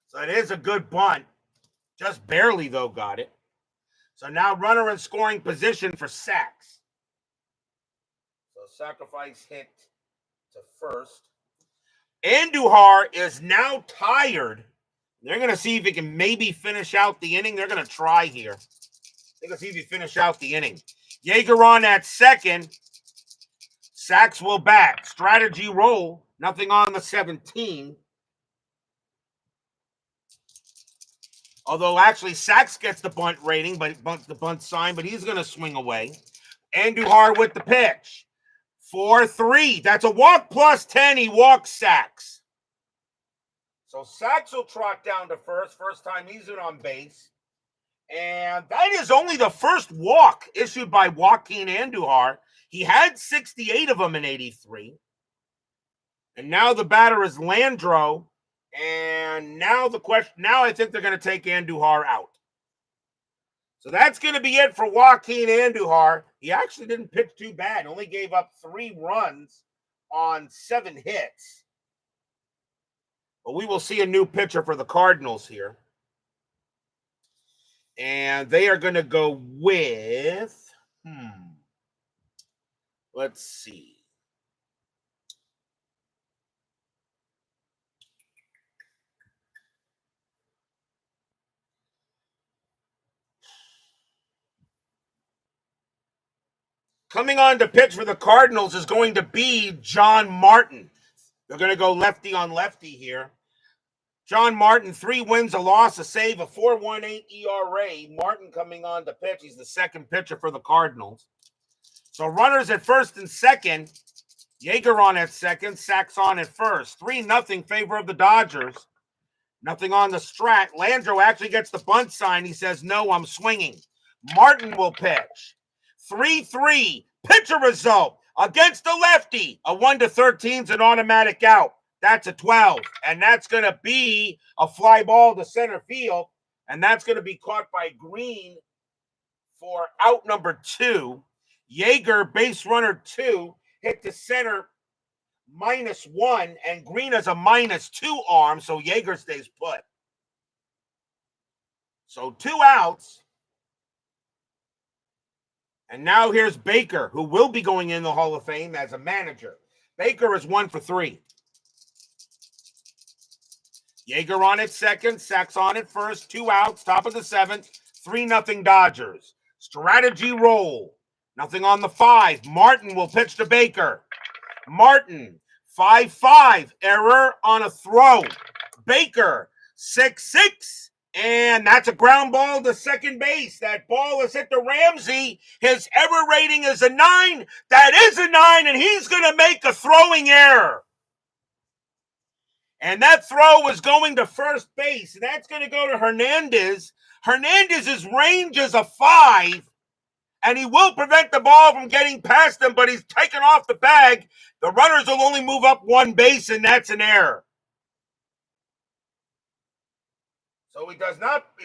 So it is a good bunt. Just barely, though, got it. So now runner in scoring position for Sachs. So sacrifice hit to first. Andujar is now tired. They're going to see if he can maybe finish out the inning. They're going to try here. They're going to see if he finish out the inning. Yeager on at second. Sachs will bat. Strategy roll. Nothing on the 17. Although, actually, Sachs gets the bunt rating, but the bunt sign, but he's going to swing away. Andujar with the pitch. 4-3. That's a walk plus 10. He walks Sachs. So Sachs will trot down to first. First time he's in on base. And that is only the first walk issued by Joaquin Andujar. He had 68 of them in 83. And now the batter is Landro. And now the question, now I think they're going to take Andujar out. So that's going to be it for Joaquin Andujar. He actually didn't pitch too bad. Only gave up 3 runs on 7 hits. But we will see a new pitcher for the Cardinals here. And they are going to go with, let's see. Coming on to pitch for the Cardinals is going to be John Martin. They're going to go lefty on lefty here. John Martin, 3 wins, a loss, a save, a 4.18 ERA. Martin coming on to pitch. He's the second pitcher for the Cardinals. So runners at first and second. Yeager on at second. Sacks on at first. 3-0 favor of the Dodgers. Nothing on the strat. Landreau actually gets the bunt sign. He says, no, I'm swinging. Martin will pitch. 3-3. Pitcher result against the lefty. A 1-13 is an automatic out. That's a 12. And that's going to be a fly ball to center field. And that's going to be caught by Green for out number 2. Yeager, base runner 2, hit the center -1, and Green has a -2 arm, so Yeager stays put. So 2 outs. And now here's Baker, who will be going in the Hall of Fame as a manager. Baker is 1 for 3. Yeager on at second, Sacks on at first, 2 outs, top of the 7th, 3-0 Dodgers. Strategy roll. Nothing on the 5. Martin will pitch to Baker. Martin, 5-5, error on a throw. Baker, 6-6, and that's a ground ball to second base. That ball is hit to Ramsey. His error rating is a 9. That is a 9, and he's going to make a throwing error. And that throw was going to first base. And that's going to go to Hernandez. Hernandez's range is a 5. And he will prevent the ball from getting past him, but he's taken off the bag. The runners will only move up 1 base, and that's an error. So he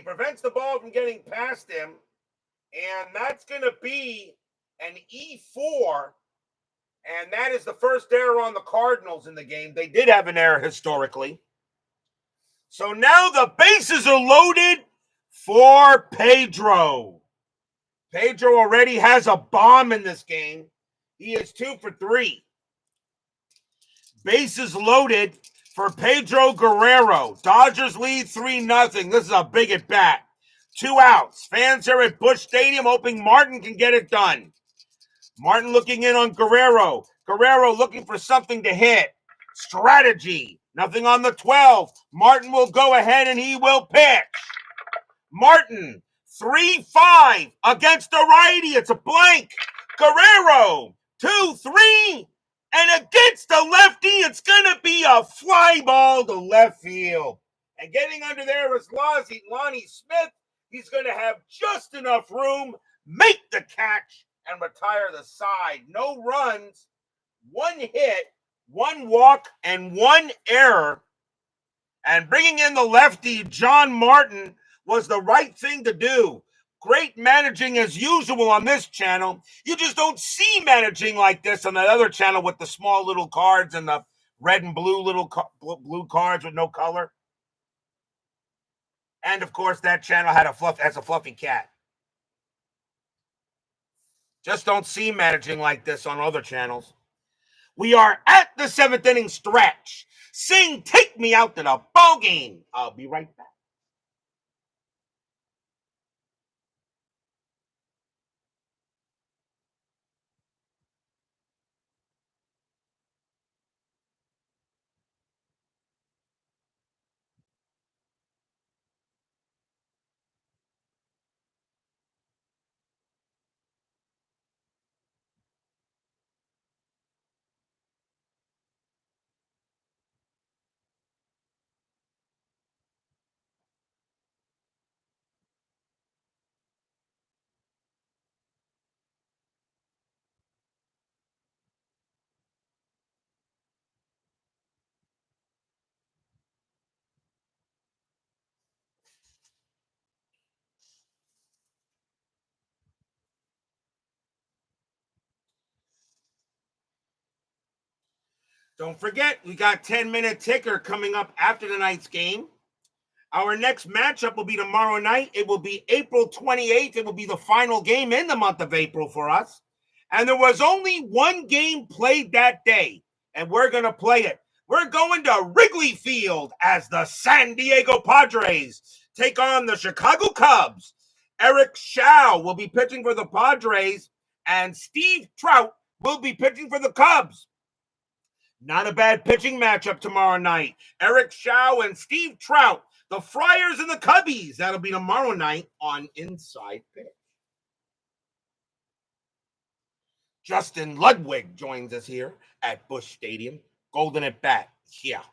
prevents the ball from getting past him, and that's going to be an E4, and that is the first error on the Cardinals in the game. They did have an error historically. So now the bases are loaded for Pedro. Pedro already has a bomb in this game. He is 2 for 3. Bases loaded for Pedro Guerrero. Dodgers lead 3-0. This is a big at bat. 2 outs. Fans are at Busch Stadium hoping Martin can get it done. Martin looking in on Guerrero. Guerrero looking for something to hit. Strategy. Nothing on the 12. Martin will go ahead and he will pitch. Martin, 3-5 against the righty. It's a blank. Guerrero, 2-3. And against the lefty, it's going to be a fly ball to left field. And getting under there is Lonnie Smith. He's going to have just enough room, make the catch, and retire the side. No runs, 1 hit, 1 walk, and 1 error. And bringing in the lefty, John Martin, was the right thing to do. Great managing as usual on this channel. You just don't see managing like this on that other channel with the small little cards and the red and blue blue cards with no color. And of course, that channel has a fluffy cat. Just don't see managing like this on other channels. We are at the 7th inning stretch. Sing, take me out to the ball game. I'll be right back. Don't forget, we got 10-minute ticker coming up after tonight's game. Our next matchup will be tomorrow night. It will be April 28th. It will be the final game in the month of April for us. And there was only one game played that day, and we're going to play it. We're going to Wrigley Field as the San Diego Padres take on the Chicago Cubs. Eric Shaw will be pitching for the Padres, and Steve Trout will be pitching for the Cubs. Not a bad pitching matchup tomorrow night. Eric Shaw and Steve Trout, the Friars and the Cubbies. That'll be tomorrow night on Inside Pitch. Justin Ludwig joins us here at Busch Stadium. Golden at bat. Yeah.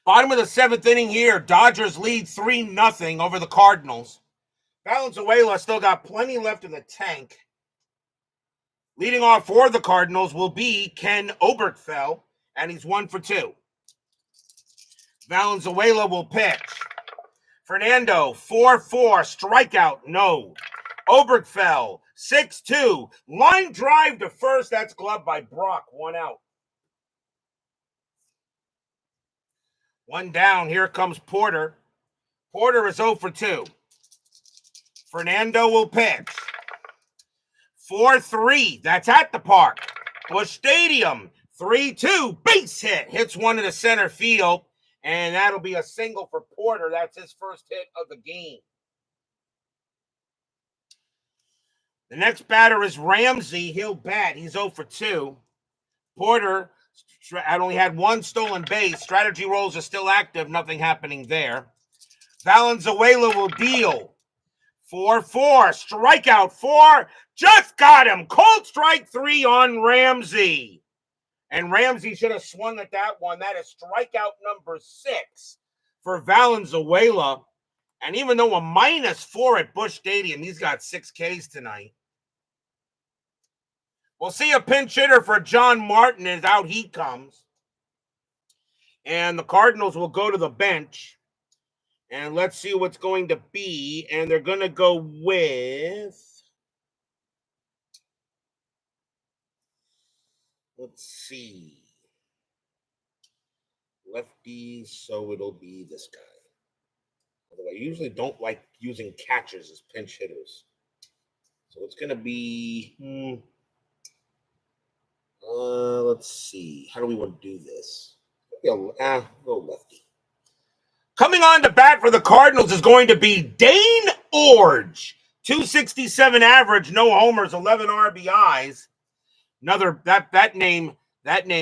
Bottom of the seventh inning here. Dodgers lead 3-0 over the Cardinals. Valenzuela still got plenty left in the tank. Leading off for the Cardinals will be Ken Oberkfell, and he's 1 for 2. Valenzuela will pitch. Fernando, 4-4, strikeout, no. Oberkfell, 6-2, line drive to first. That's gloved by Brock, 1 out. 1 down, here comes Porter. Porter is 0 for 2. Fernando will pitch. 4-3, that's at the park. Busch Stadium, 3-2, base hit. Hits one in the center field, and that'll be a single for Porter. That's his first hit of the game. The next batter is Ramsey. He'll bat. He's 0 for 2. Porter had only had 1 stolen base. Strategy rolls are still active. Nothing happening there. Valenzuela will deal. 4-4, strikeout 4, just got him. Cold strike 3 on Ramsey. And Ramsey should have swung at that one. That is strikeout number 6 for Valenzuela. And even though a -4 at Busch Stadium, he's got 6 Ks tonight. We'll see a pinch hitter for John Martin as out he comes. And the Cardinals will go to the bench. And let's see what's going to be. And they're going to go with, let's see, lefty, so it'll be this guy. Although I usually don't like using catchers as pinch hitters. So it's going to be, let's see. How do we want to do this? Go lefty. Coming on to bat for the Cardinals is going to be Dane Orge. 267 average, no homers, 11 RBIs. Another that name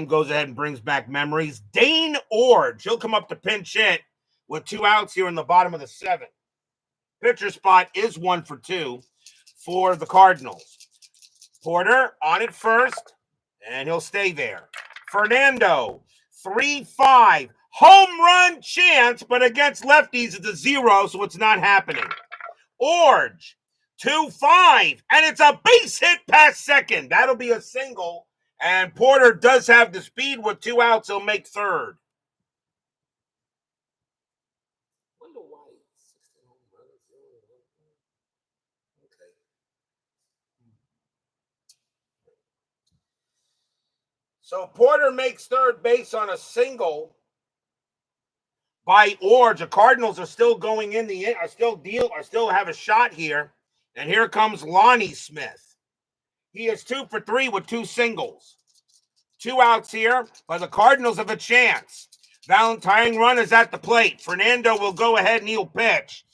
goes ahead and brings back memories. Dane Orge. He'll come up to pinch hit with 2 outs here in the bottom of the 7th. Pitcher spot is 1 for 2 for the Cardinals. Porter on it first, and he'll stay there. Fernando, 3-5. Home run chance, but against lefties, it's a 0, so it's not happening. Orge, 2-5, and it's a base hit past second. That'll be a single, and Porter does have the speed. With 2 outs, he'll make third. Wonder why 16 home runs. Okay. So Porter makes third base on a single by Orge. The Cardinals are still going in still have a shot here. And here comes Lonnie Smith. He is 2 for 3 with 2 singles. 2 outs here, but the Cardinals have a chance. Valentine run is at the plate. Fernando will go ahead and he'll pitch.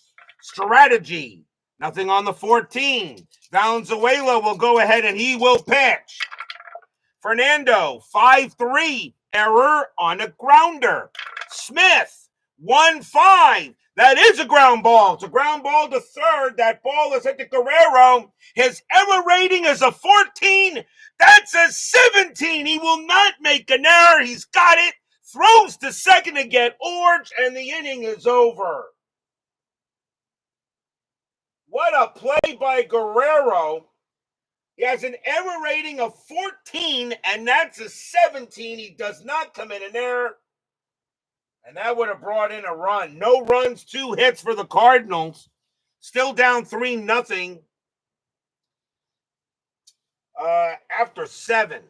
Strategy. Nothing on the 14. Valenzuela will go ahead and he will pitch. Fernando, 5-3. Error on a grounder. Smith, 1-5. That is a ground ball. It's a ground ball to third. That ball is hit to Guerrero. His error rating is a 14. That's a 17. He will not make an error. He's got it. Throws to second to get Orge, and the inning is over. What a play by Guerrero. He has an error rating of 14, and that's a 17. He does not commit an error. And that would have brought in a run. No runs, 2 hits for the Cardinals. Still down 3-0 after 7.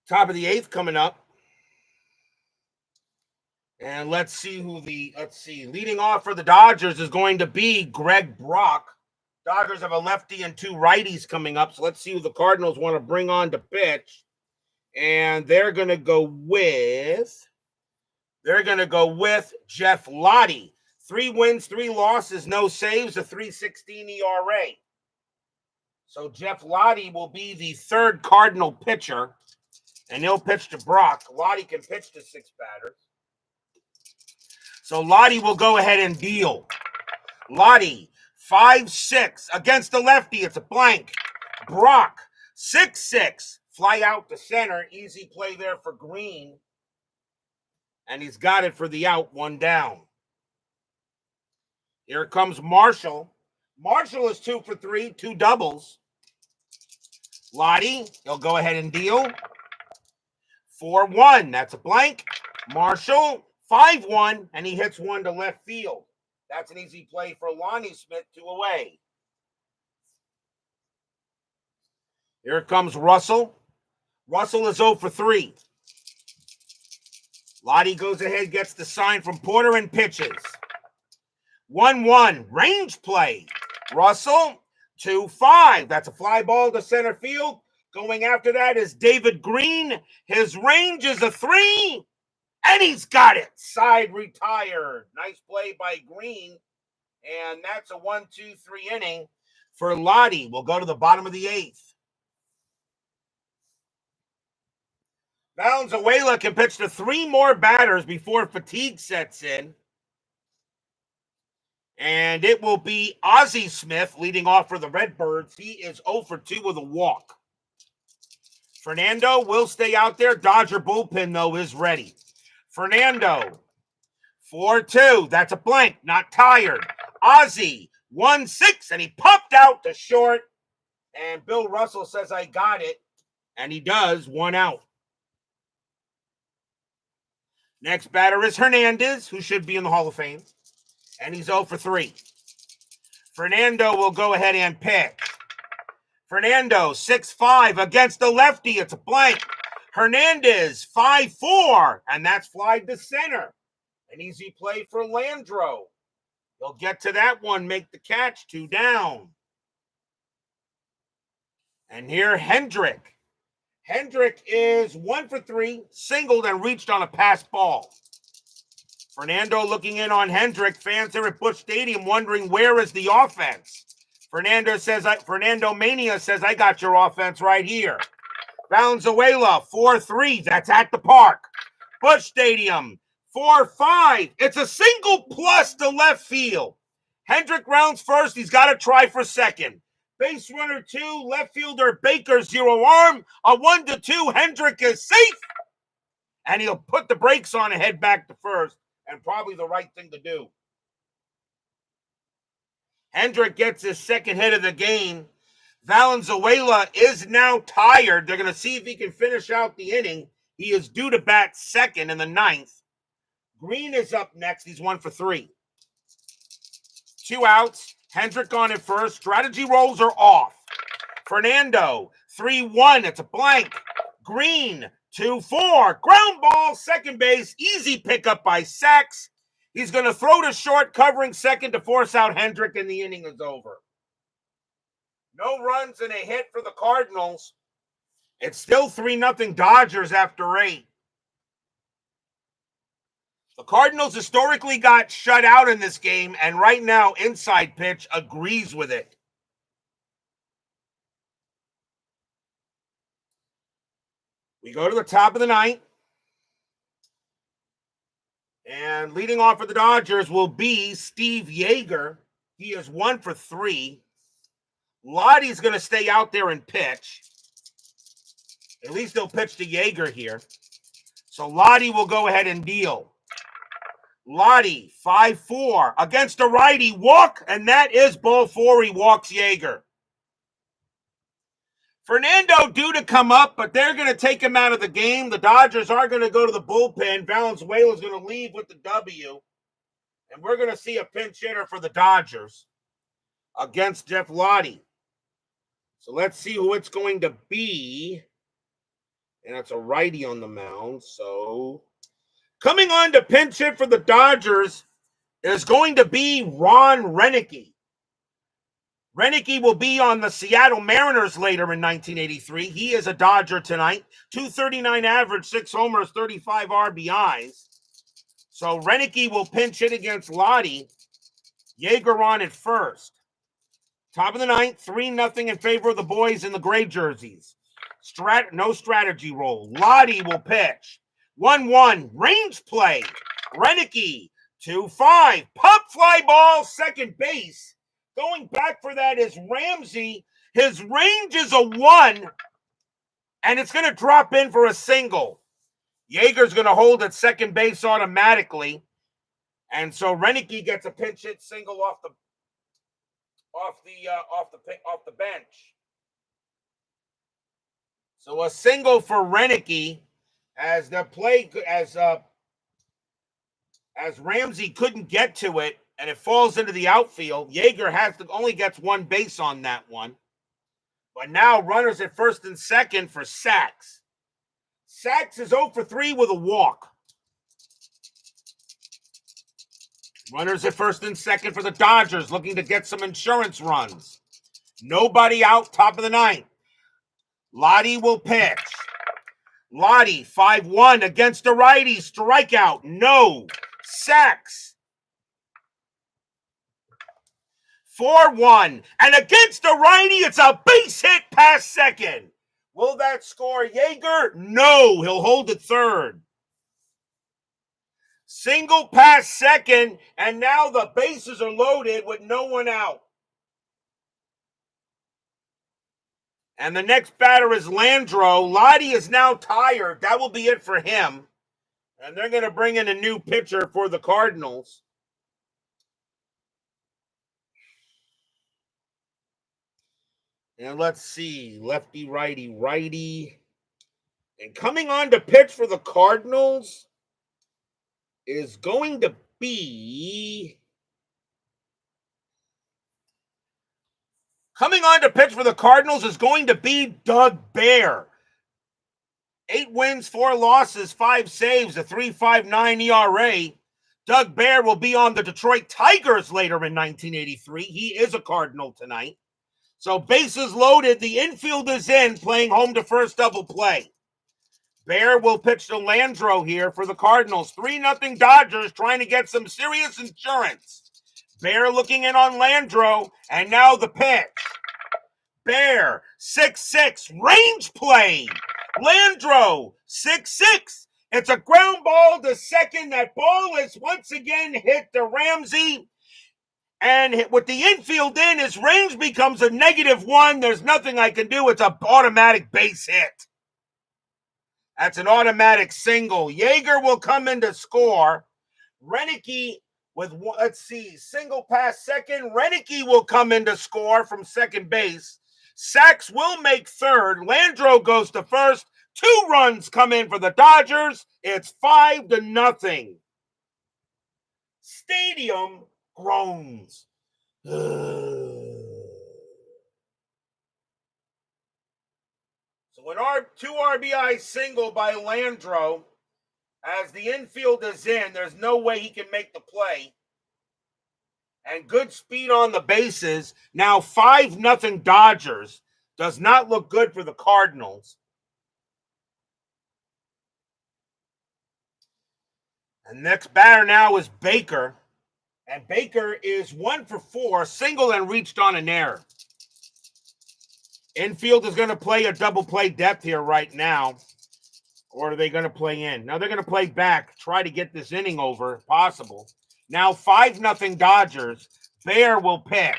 Top of the 8th coming up. And let's see leading off for the Dodgers is going to be Greg Brock. Dodgers have a lefty and 2 righties coming up. So let's see who the Cardinals want to bring on to pitch. And they're going to go with Jeff Lottie. 3 wins, 3 losses, no saves, a 3.16 ERA. So Jeff Lottie will be the 3rd Cardinal pitcher, and he'll pitch to Brock. Lottie can pitch to 6 batters. So Lottie will go ahead and deal. Lottie, 5-6 against the lefty. It's a blank. Brock, 6-6. Fly out to center. Easy play there for Green. And he's got it for the out, 1 down. Here comes Marshall. Marshall is 2 for 3, 2 doubles. Lottie, he'll go ahead and deal. 4-1. That's a blank. Marshall, 5-1, and he hits 1 to left field. That's an easy play for Lonnie Smith, 2 away. Here comes Russell. Russell is 0 for 3. Lottie goes ahead, gets the sign from Porter, and pitches. 1-1, range play. Russell, 2-5. That's a fly ball to center field. Going after that is David Green. His range is a 3. And he's got it. Side retired. Nice play by Green. And that's a 1-2-3 inning for Lottie. We'll go to the bottom of the 8th. Valenzuela can pitch to 3 more batters before fatigue sets in. And it will be Ozzie Smith leading off for the Redbirds. He is 0 for 2 with a walk. Fernando will stay out there. Dodger bullpen, though, is ready. Fernando, 4-2. That's a blank. Not tired. Ozzie, 1-6. And he popped out to short. And Bill Russell says, I got it. And he does. 1 out. Next batter is Hernandez, who should be in the Hall of Fame. And he's 0 for 3. Fernando will go ahead and pitch. Fernando, 6-5 against the lefty. It's a blank. Hernandez, 5-4. And that's flied to center. An easy play for Landro. He'll get to that one, make the catch, 2 down. And here, Hendrick. Hendrick is 1 for 3, singled and reached on a pass ball. Fernando looking in on Hendrick. Fans there at Busch Stadium wondering where is the offense. Fernando Mania says, I got your offense right here. Valenzuela, 4-3. That's at the park. Busch Stadium, 4-5. It's a single plus to left field. Hendrick rounds first. He's got to try for second. Base runner 2, left fielder Baker, 0 arm. A 1-2. Hendrick is safe. And he'll put the brakes on and head back to first. And probably the right thing to do. Hendrick gets his second hit of the game. Valenzuela is now tired. They're going to see if he can finish out the inning. He is due to bat second in the 9th. Green is up next. He's 1 for 3. 2 outs. Hendrick on it first. Strategy rolls are off. Fernando, 3-1. It's a blank. Green, 2-4. Ground ball, second base. Easy pickup by Sachs. He's going to throw to short, covering second to force out Hendrick, and the inning is over. No runs and a hit for the Cardinals. It's still 3-0 Dodgers after 8. The Cardinals historically got shut out in this game, and right now, Inside Pitch agrees with it. We go to the top of the 9th. And leading off for the Dodgers will be Steve Yeager. He is 1 for 3. Lottie's going to stay out there and pitch. At least they'll pitch to Yeager here. So Lottie will go ahead and deal. Lottie, 5-4. Against a righty, walk, and that is ball 4. He walks Yeager. Fernando due to come up, but they're going to take him out of the game. The Dodgers are going to go to the bullpen. Valenzuela is going to leave with the W. And we're going to see a pinch hitter for the Dodgers against Jeff Lottie. So let's see who it's going to be. And it's a righty on the mound. So coming on to pinch hit for the Dodgers is going to be Ron Roenicke. Roenicke will be on the Seattle Mariners later in 1983. He is a Dodger tonight. 239 average, 6 homers, 35 RBIs. So Roenicke will pinch hit against Lottie. Yeager on at first. Top of the ninth, 3-0 in favor of the boys in the gray jerseys. No strategy roll. Lottie will pitch. 1-1, range play. Roenicke, 2-5, pop fly ball, second base. Going back for that is Ramsey. His range is a 1, and it's going to drop in for a single. Yeager's going to hold at second base automatically. And so Roenicke gets a pinch hit single off the bench. So a single for Roenicke as the play as Ramsey couldn't get to it and it falls into the outfield. Yeager only gets one base on that one. But now runners at first and second for Sachs. Sachs is 0 for 3 with a walk. Runners at first and second for the Dodgers, looking to get some insurance runs. Nobody out, top of the ninth. Lottie will pitch. Lottie, 5-1 against a righty. Strikeout, no. Sachs. 4-1. And against a righty, it's a base hit past second. Will that score Yeager? No, he'll hold it third. Single past second, and now the bases are loaded with no one out. And the next batter is Landro. Lottie is now tired. That will be it for him. And they're going to bring in a new pitcher for the Cardinals. And let's see. Lefty, righty, righty. And coming on to pitch for the Cardinals is going to be... Coming on to pitch for the Cardinals is going to be Doug Bear. 8 wins, 4 losses, 5 saves, a 3.59 ERA. Doug Bear will be on the Detroit Tigers later in 1983. He is a Cardinal tonight. So bases loaded, the infield is in, playing home to first double play. Bear will pitch to Landro here for the Cardinals. 3-0 Dodgers trying to get some serious insurance. Bear looking in on Landro, and now the pitch. Bear, 6-6, range play. Landro, 6-6. It's a ground ball to second. That ball is once again hit to Ramsey. And with the infield in, his range becomes a -1. There's nothing I can do. It's an automatic base hit. That's an automatic single. Yeager will come in to score. Roenicke with, single past second. Roenicke will come in to score from second base. Sachs will make third. Landro goes to first. 2 runs come in for the Dodgers. It's 5-0. Stadium groans. So an 2 RBI single by Landro. As the infield is in, there's no way he can make the play. And good speed on the bases. Now 5-0 Dodgers. Does not look good for the Cardinals. And next batter now is Baker. And Baker is 1 for 4, single and reached on an error. Infield is going to play a double play depth here right now. Or are they going to play in? No, they're going to play back. Try to get this inning over if possible. Now 5-0 Dodgers. Bear will pitch.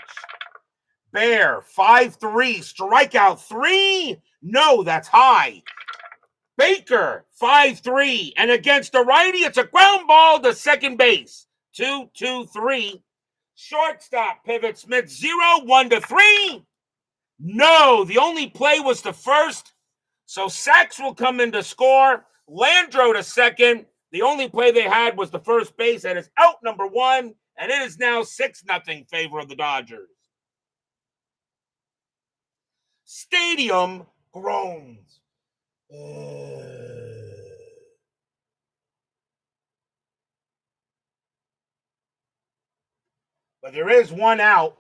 Bear, 5-3. Strikeout 3. No, that's high. Baker, 5-3. And against a righty, it's a ground ball to second base. 2-2-3. Shortstop pivot Smith 0, 1-3. No, the only play was the first. So Sachs will come in to score. Landro to second. The only play they had was the first base. That is out number 1. And it is now 6-0 favor of the Dodgers. Stadium groans. But there is one out,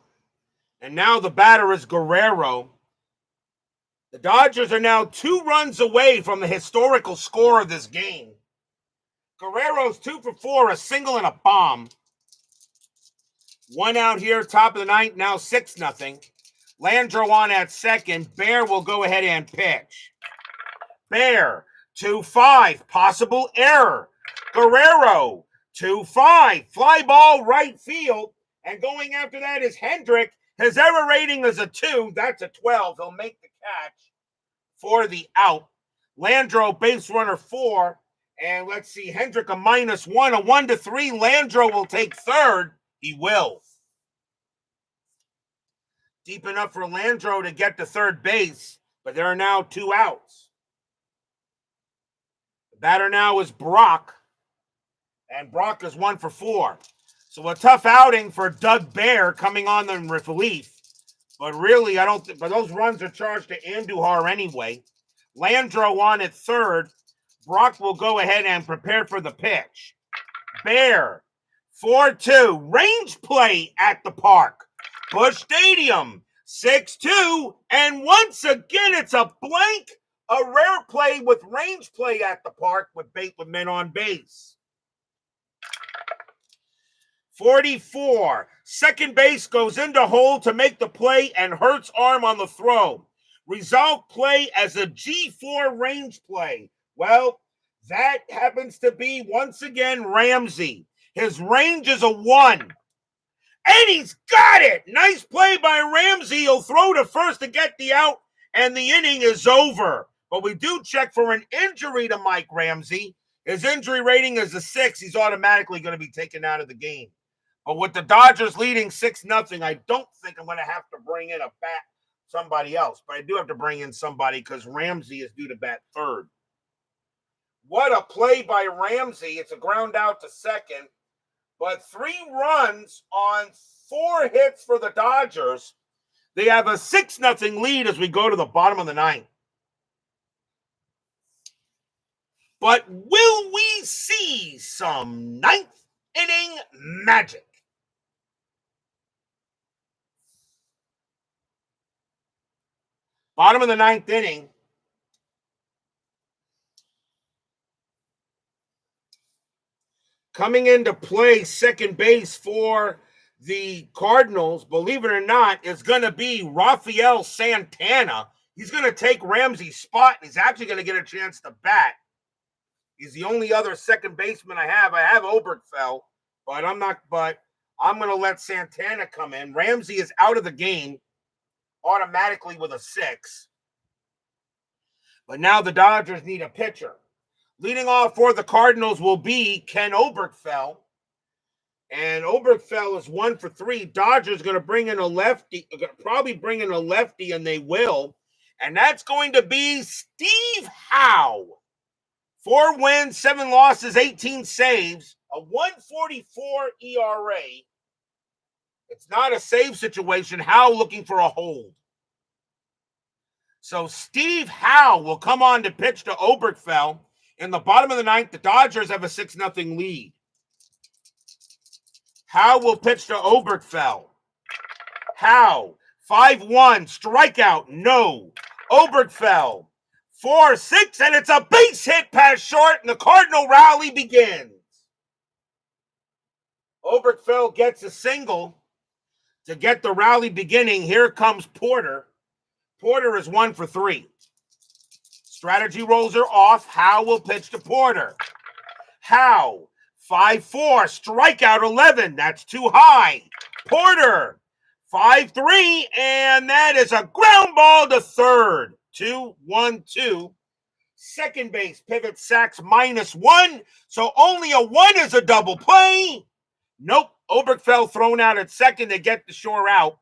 and now the batter is Guerrero. The Dodgers are now 2 runs away from the historical score of this game. Guerrero's 2 for 4, a single and a bomb. One out here, top of the ninth, now 6-0. Landro on at second. Bear will go ahead and pitch. Bear, 2-5, possible error. Guerrero, 2-5, fly ball right field. And going after that is Hendrick. His error rating is a 2. That's a 12. He'll make the catch for the out. Landro, base runner 4. And let's see, Hendrick a -1, a 1-3. Landro will take third. He will. Deep enough for Landro to get to third base, but there are now 2 outs. The batter now is Brock, and Brock is 1 for 4. So a tough outing for Doug Bear coming on in relief. But really, I don't think, but those runs are charged to Andujar anyway. Landro on at third. Brock will go ahead and prepare for the pitch. Bear, 4-2, range play at the park. Busch Stadium, 6-2, and once again, it's a blank, a rare play with range play at the park with men on base. 44, second base goes into hole to make the play and Hurts' arm on the throw. Result play as a G4 range play. Well, that happens to be, once again, Ramsey. His range is a 1. And he's got it! Nice play by Ramsey. He'll throw to first to get the out, and the inning is over. But we do check for an injury to Mike Ramsey. His injury rating is a 6. He's automatically going to be taken out of the game. But with the Dodgers leading 6-0, I don't think I'm going to have to bring in somebody else. But I do have to bring in somebody because Ramsey is due to bat third. What a play by Ramsey. It's a ground out to second. But 3 runs on 4 hits for the Dodgers. They have a 6-0 lead as we go to the bottom of the ninth. But will we see some ninth inning magic? Bottom of the ninth inning. Coming into play, second base for the Cardinals, believe it or not, is going to be Rafael Santana. He's going to take Ramsey's spot, and he's actually going to get a chance to bat. He's the only other second baseman I have. I have Oberkfell, but I'm going to let Santana come in. Ramsey is out of the game automatically with a 6. But now the Dodgers need a pitcher. Leading off for the Cardinals will be Ken Oberkfell. And Oberkfell is 1 for 3. Dodgers going to bring in a lefty, probably bring in a lefty, and they will. And that's going to be Steve Howe. 4 wins, 7 losses, 18 saves, a 1.44 ERA. It's not a save situation. Howe looking for a hold. So Steve Howe will come on to pitch to Oberkfell. In the bottom of the ninth, the Dodgers have a 6-0 lead. Howe will pitch to Oberkfell. Howe, 5-1, strikeout, no. Oberkfell, 4-6, and it's a base hit past short, and the Cardinal rally begins. Oberkfell gets a single to get the rally beginning. Here comes Porter. Porter is 1 for 3. Strategy rolls are off. Howe will pitch to Porter. Howe, 5-4, strikeout 11. That's too high. Porter, 5-3, and that is a ground ball to third. 2-1-2. Second base pivot sacks -1, so only a 1 is a double play. Nope, Oberkfell thrown out at second to get the shore out.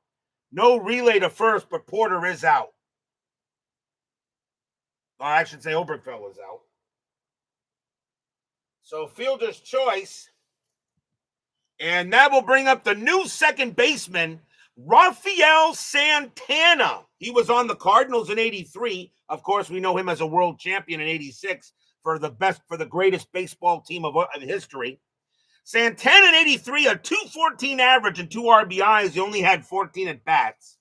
No relay to first, but Porter is out. Or I should say Oberkfell is out. So fielder's choice. And that will bring up the new second baseman, Rafael Santana. He was on the Cardinals in 83. Of course, we know him as a world champion in 86 for the greatest baseball team of history. Santana in 83, a 214 average and 2 RBIs. He only had 14 at bats.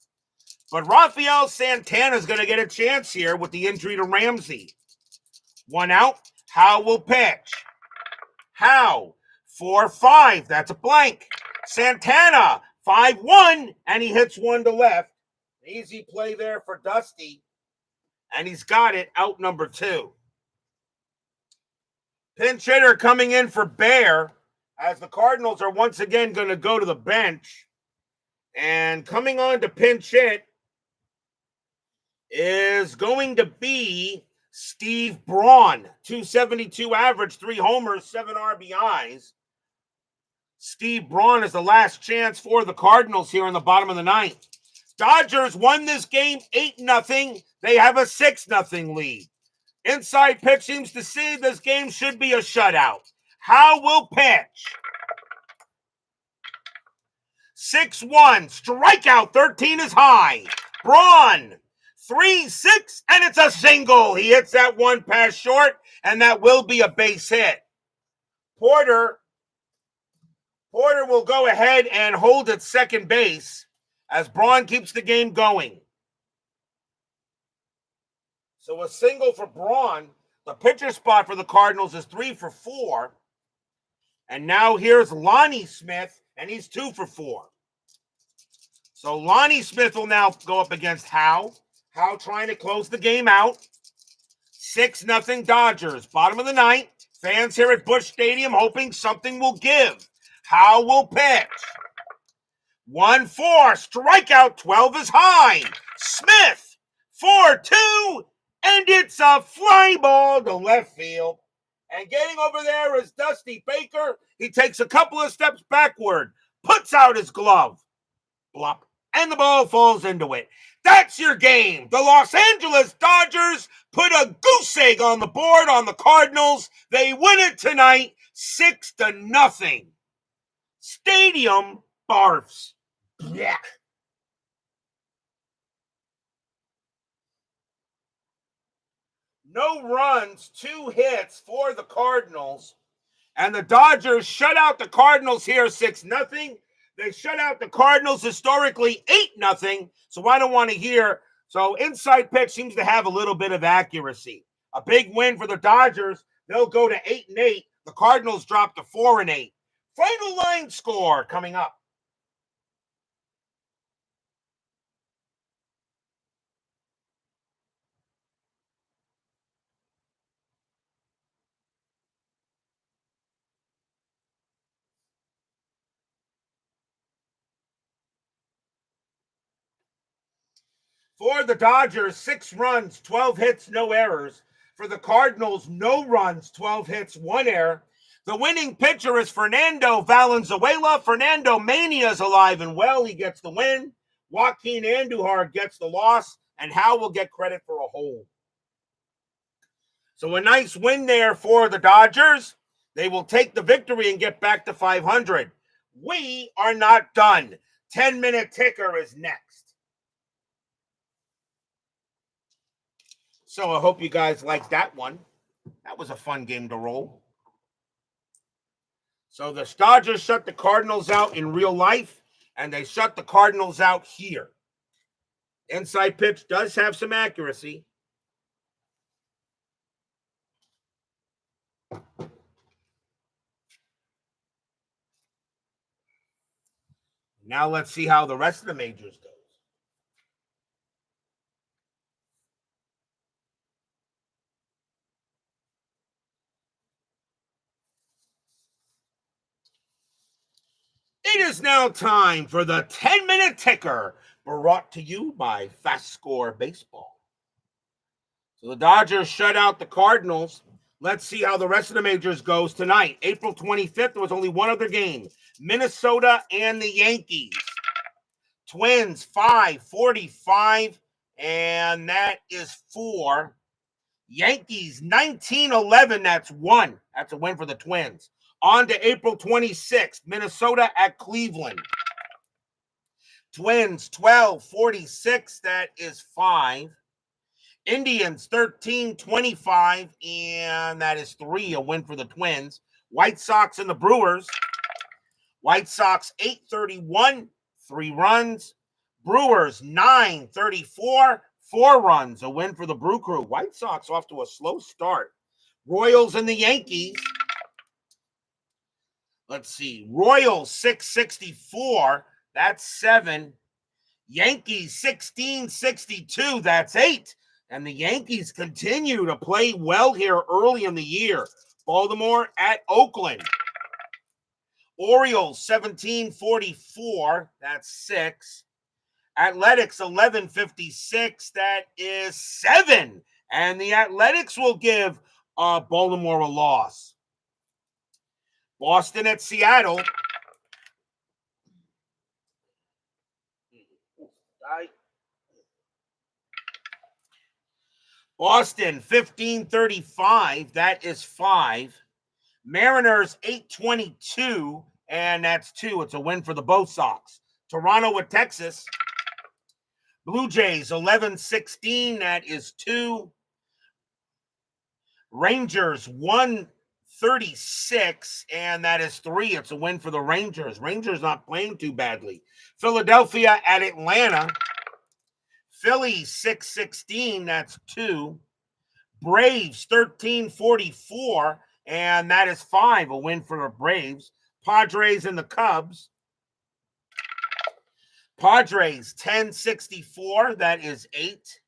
But Rafael Santana is going to get a chance here with the injury to Ramsey. 1 out. Howe will pitch. Howe, 4-5. That's a blank. Santana, 5-1, and he hits one to left. Easy play there for Dusty. And he's got it, out number 2. Pinch hitter coming in for Bear, as the Cardinals are once again going to go to the bench. And coming on to pinch hit is going to be Steve Braun. 272 average, 3 homers, 7 RBIs. Steve Braun is the last chance for the Cardinals here in the bottom of the 9th. Dodgers won this game 8-0. They have a 6-0 lead. Inside pitch seems to see this game should be a shutout. Howe will pitch. 6-1. Strikeout. 13 is high. Braun. 3-6. And it's a single. He hits that one pass short. And that will be a base hit. Porter will go ahead and hold at second base as Braun keeps the game going. So a single for Braun. The pitcher spot for the Cardinals is 3 for 4. And now here's Lonnie Smith, and he's 2 for 4. So Lonnie Smith will now go up against Howe. Howe trying to close the game out. 6-0 Dodgers. Bottom of the 9th. Fans here at Busch Stadium hoping something will give. Howe will pitch. 1-4. Strikeout. 12 is high. Smith. 4-2. And it's a fly ball to left field. And getting over there is Dusty Baker. He takes a couple of steps backward. Puts out his glove. Blop. And the ball falls into it. That's your game. The Los Angeles Dodgers put a goose egg on the board on the Cardinals. They win it tonight 6-0. Stadium barfs. Yeah. No runs, 2 hits for the Cardinals. And the Dodgers shut out the Cardinals here 6-0. They shut out the Cardinals historically 8-0. So I don't want to hear. So inside pitch seems to have a little bit of accuracy. A big win for the Dodgers. They'll go to 8-8. The Cardinals drop to 4-8. Final line score coming up. For the Dodgers, 6 runs, 12 hits, no errors. For the Cardinals, no runs, 12 hits, 1 error. The winning pitcher is Fernando Valenzuela. Fernando Mania is alive and well. He gets the win. Joaquin Andujar gets the loss. And Howe will get credit for a hold. So a nice win there for the Dodgers. They will take the victory and get back to 500. We are not done. 10-minute ticker is next. So I hope you guys liked that one. That was a fun game to roll. So the Dodgers shut the Cardinals out in real life, and they shut the Cardinals out here. Inside pitch does have some accuracy. Now let's see how the rest of the majors go. It is now time for the 10-minute ticker, brought to you by FastScore Baseball. So the Dodgers shut out the Cardinals. Let's see how the rest of the majors goes tonight. April 25th, there was only one other game. Minnesota and the Yankees. Twins, 5-45, and that is 4. Yankees, 19-11, that's 1. That's a win for the Twins. On to April 26th, Minnesota at Cleveland. Twins 12-46, that is 5. Indians 13-25, and that is 3, a win for the Twins. White Sox and the Brewers. White Sox 8-31, 3 runs. Brewers 9-34, 4 runs, a win for the Brew Crew. White Sox off to a slow start. Royals and the Yankees. Let's see. Royals 6-64, that's 7. Yankees 16-62, that's 8. And the Yankees continue to play well here early in the year. Baltimore at Oakland. Orioles 17-44, that's 6. Athletics 11-56, that is 7. And the Athletics will give Baltimore a loss. Boston at Seattle. Boston 15-35, that is 5. Mariners 8-22, and that's 2. It's a win for the Bo Sox. Toronto at Texas. Blue Jays 11-16, that is 2. Rangers 136, and that is 3. It's a win for the Rangers. Rangers not playing too badly. Philadelphia at Atlanta. Phillies 6-16, that's 2. Braves 13-44, and that is 5, a win for the Braves. Padres and the Cubs. Padres 10-64, that is 8.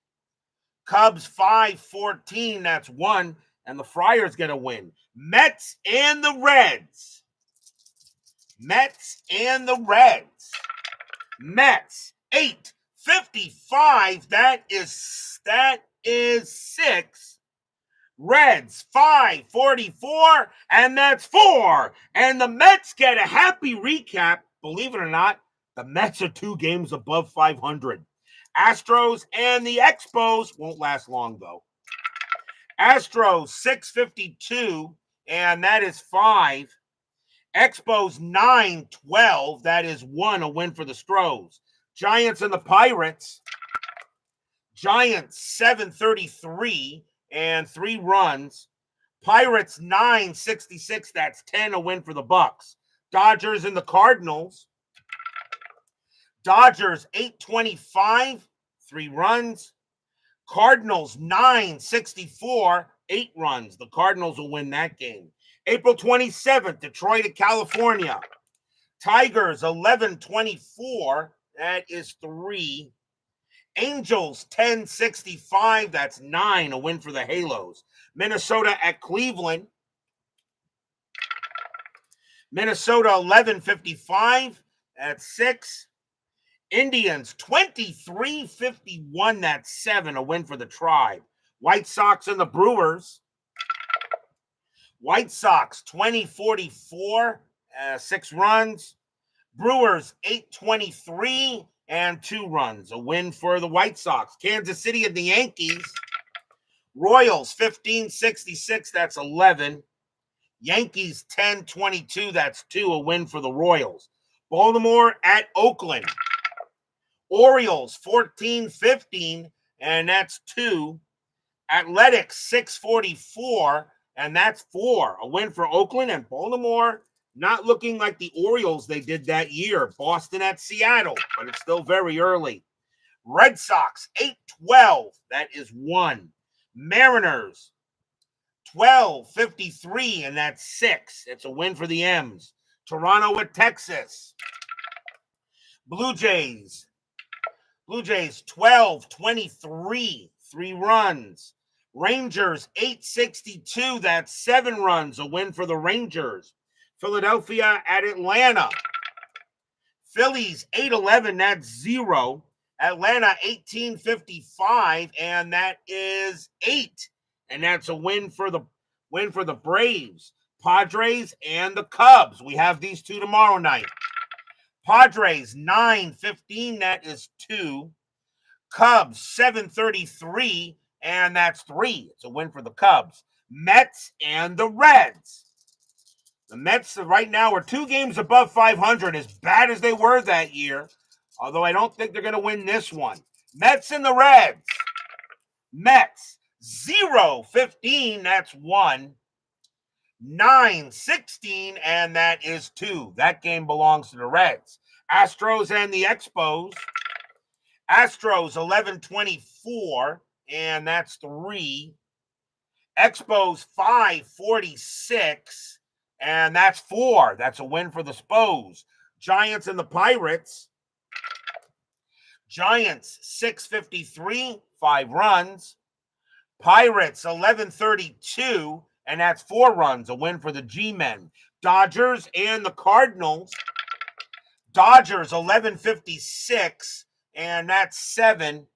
Cubs 5-14, that's 1, and the Friars get a win. Mets and the Reds. Mets and the Reds. Mets 8-55, that is 6. Reds 5-44, and that's 4. And the Mets get a happy recap. Believe it or not, the Mets are 2 games above 500. Astros and the Expos won't last long, though. Astros 6-52, and that is 5. Expos 9-12, that is 1, a win for the Stros. Giants and the Pirates. Giants 7-33, and 3 runs. Pirates 9-66, that's 10, a win for the Bucks. Dodgers and the Cardinals. Dodgers 8-25, 3 runs. Cardinals 9-64, 8 runs. The Cardinals will win that game. April 27th, Detroit at California. Tigers 11-24, that is 3. Angels 10-65, that's 9, a win for the Halos. Minnesota at Cleveland. Minnesota 11-55, that's 6. Indians 23-51, that's 7, a win for the Tribe. White Sox and the Brewers. White Sox 20-44, 6 runs. Brewers 8-23, and 2 runs, a win for the White Sox. Kansas City and the Yankees. Royals 15-66, that's 11. Yankees 10-22, that's 2, a win for the Royals. Baltimore at Oakland. Orioles 14-15, and that's 2. Athletics 6-44, and that's 4, a win for Oakland. And Baltimore not looking like the Orioles they did that year. Boston at Seattle, but it's still very early. Red Sox 8-12, that is 1. Mariners 12-53, and that's 6. It's a win for the M's. Toronto at Texas. Blue Jays 12-23, 3 runs. Rangers 8-62, that's 7 runs, a win for the Rangers. Philadelphia at Atlanta. Phillies 8-11, that's 0. Atlanta 18-55, and that is 8. And that's a win for the Braves. Padres and the Cubs. We have these 2 tomorrow night. Padres 9-15, that is 2. Cubs 7-33, and that's 3. It's a win for the Cubs. Mets and the Reds. The Mets right now are 2 games above 500, as bad as they were that year. Although I don't think they're going to win this one. Mets and the Reds. Mets 0-15, that's 1. 9-16, and that is 2. That game belongs to the Reds. Astros and the Expos. Astros 11-24, and that's 3. Expos 5-46, and that's 4. That's a win for the Spos. Giants and the Pirates. Giants 6-53, 5 runs. Pirates 11-32, and that's 4 runs, a win for the G-Men. Dodgers and the Cardinals. Dodgers 11-56, and that's 7.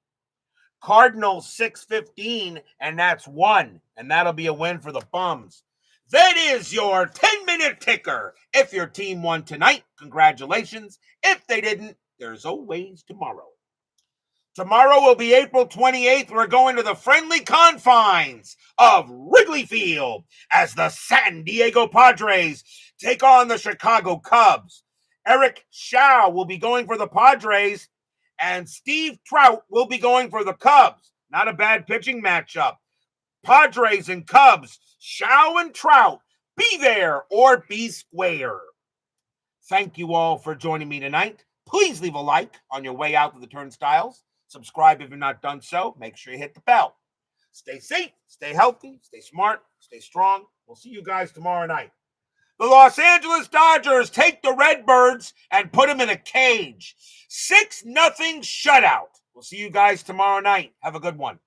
Cardinals 6-15, and that's 1. And that'll be a win for the Bums. That is your 10-minute ticker. If your team won tonight, congratulations. If they didn't, there's always tomorrow. Tomorrow will be April 28th. We're going to the friendly confines of Wrigley Field as the San Diego Padres take on the Chicago Cubs. Eric Shaw will be going for the Padres, and Steve Trout will be going for the Cubs. Not a bad pitching matchup. Padres and Cubs, Shaw and Trout, be there or be square. Thank you all for joining me tonight. Please leave a like on your way out to the turnstiles. Subscribe if you're not done so. Make sure you hit the bell. Stay safe, stay healthy, stay smart, stay strong. We'll see you guys tomorrow night. The Los Angeles Dodgers take the Redbirds and put them in a cage. 6-0 shutout. We'll see you guys tomorrow night. Have a good one.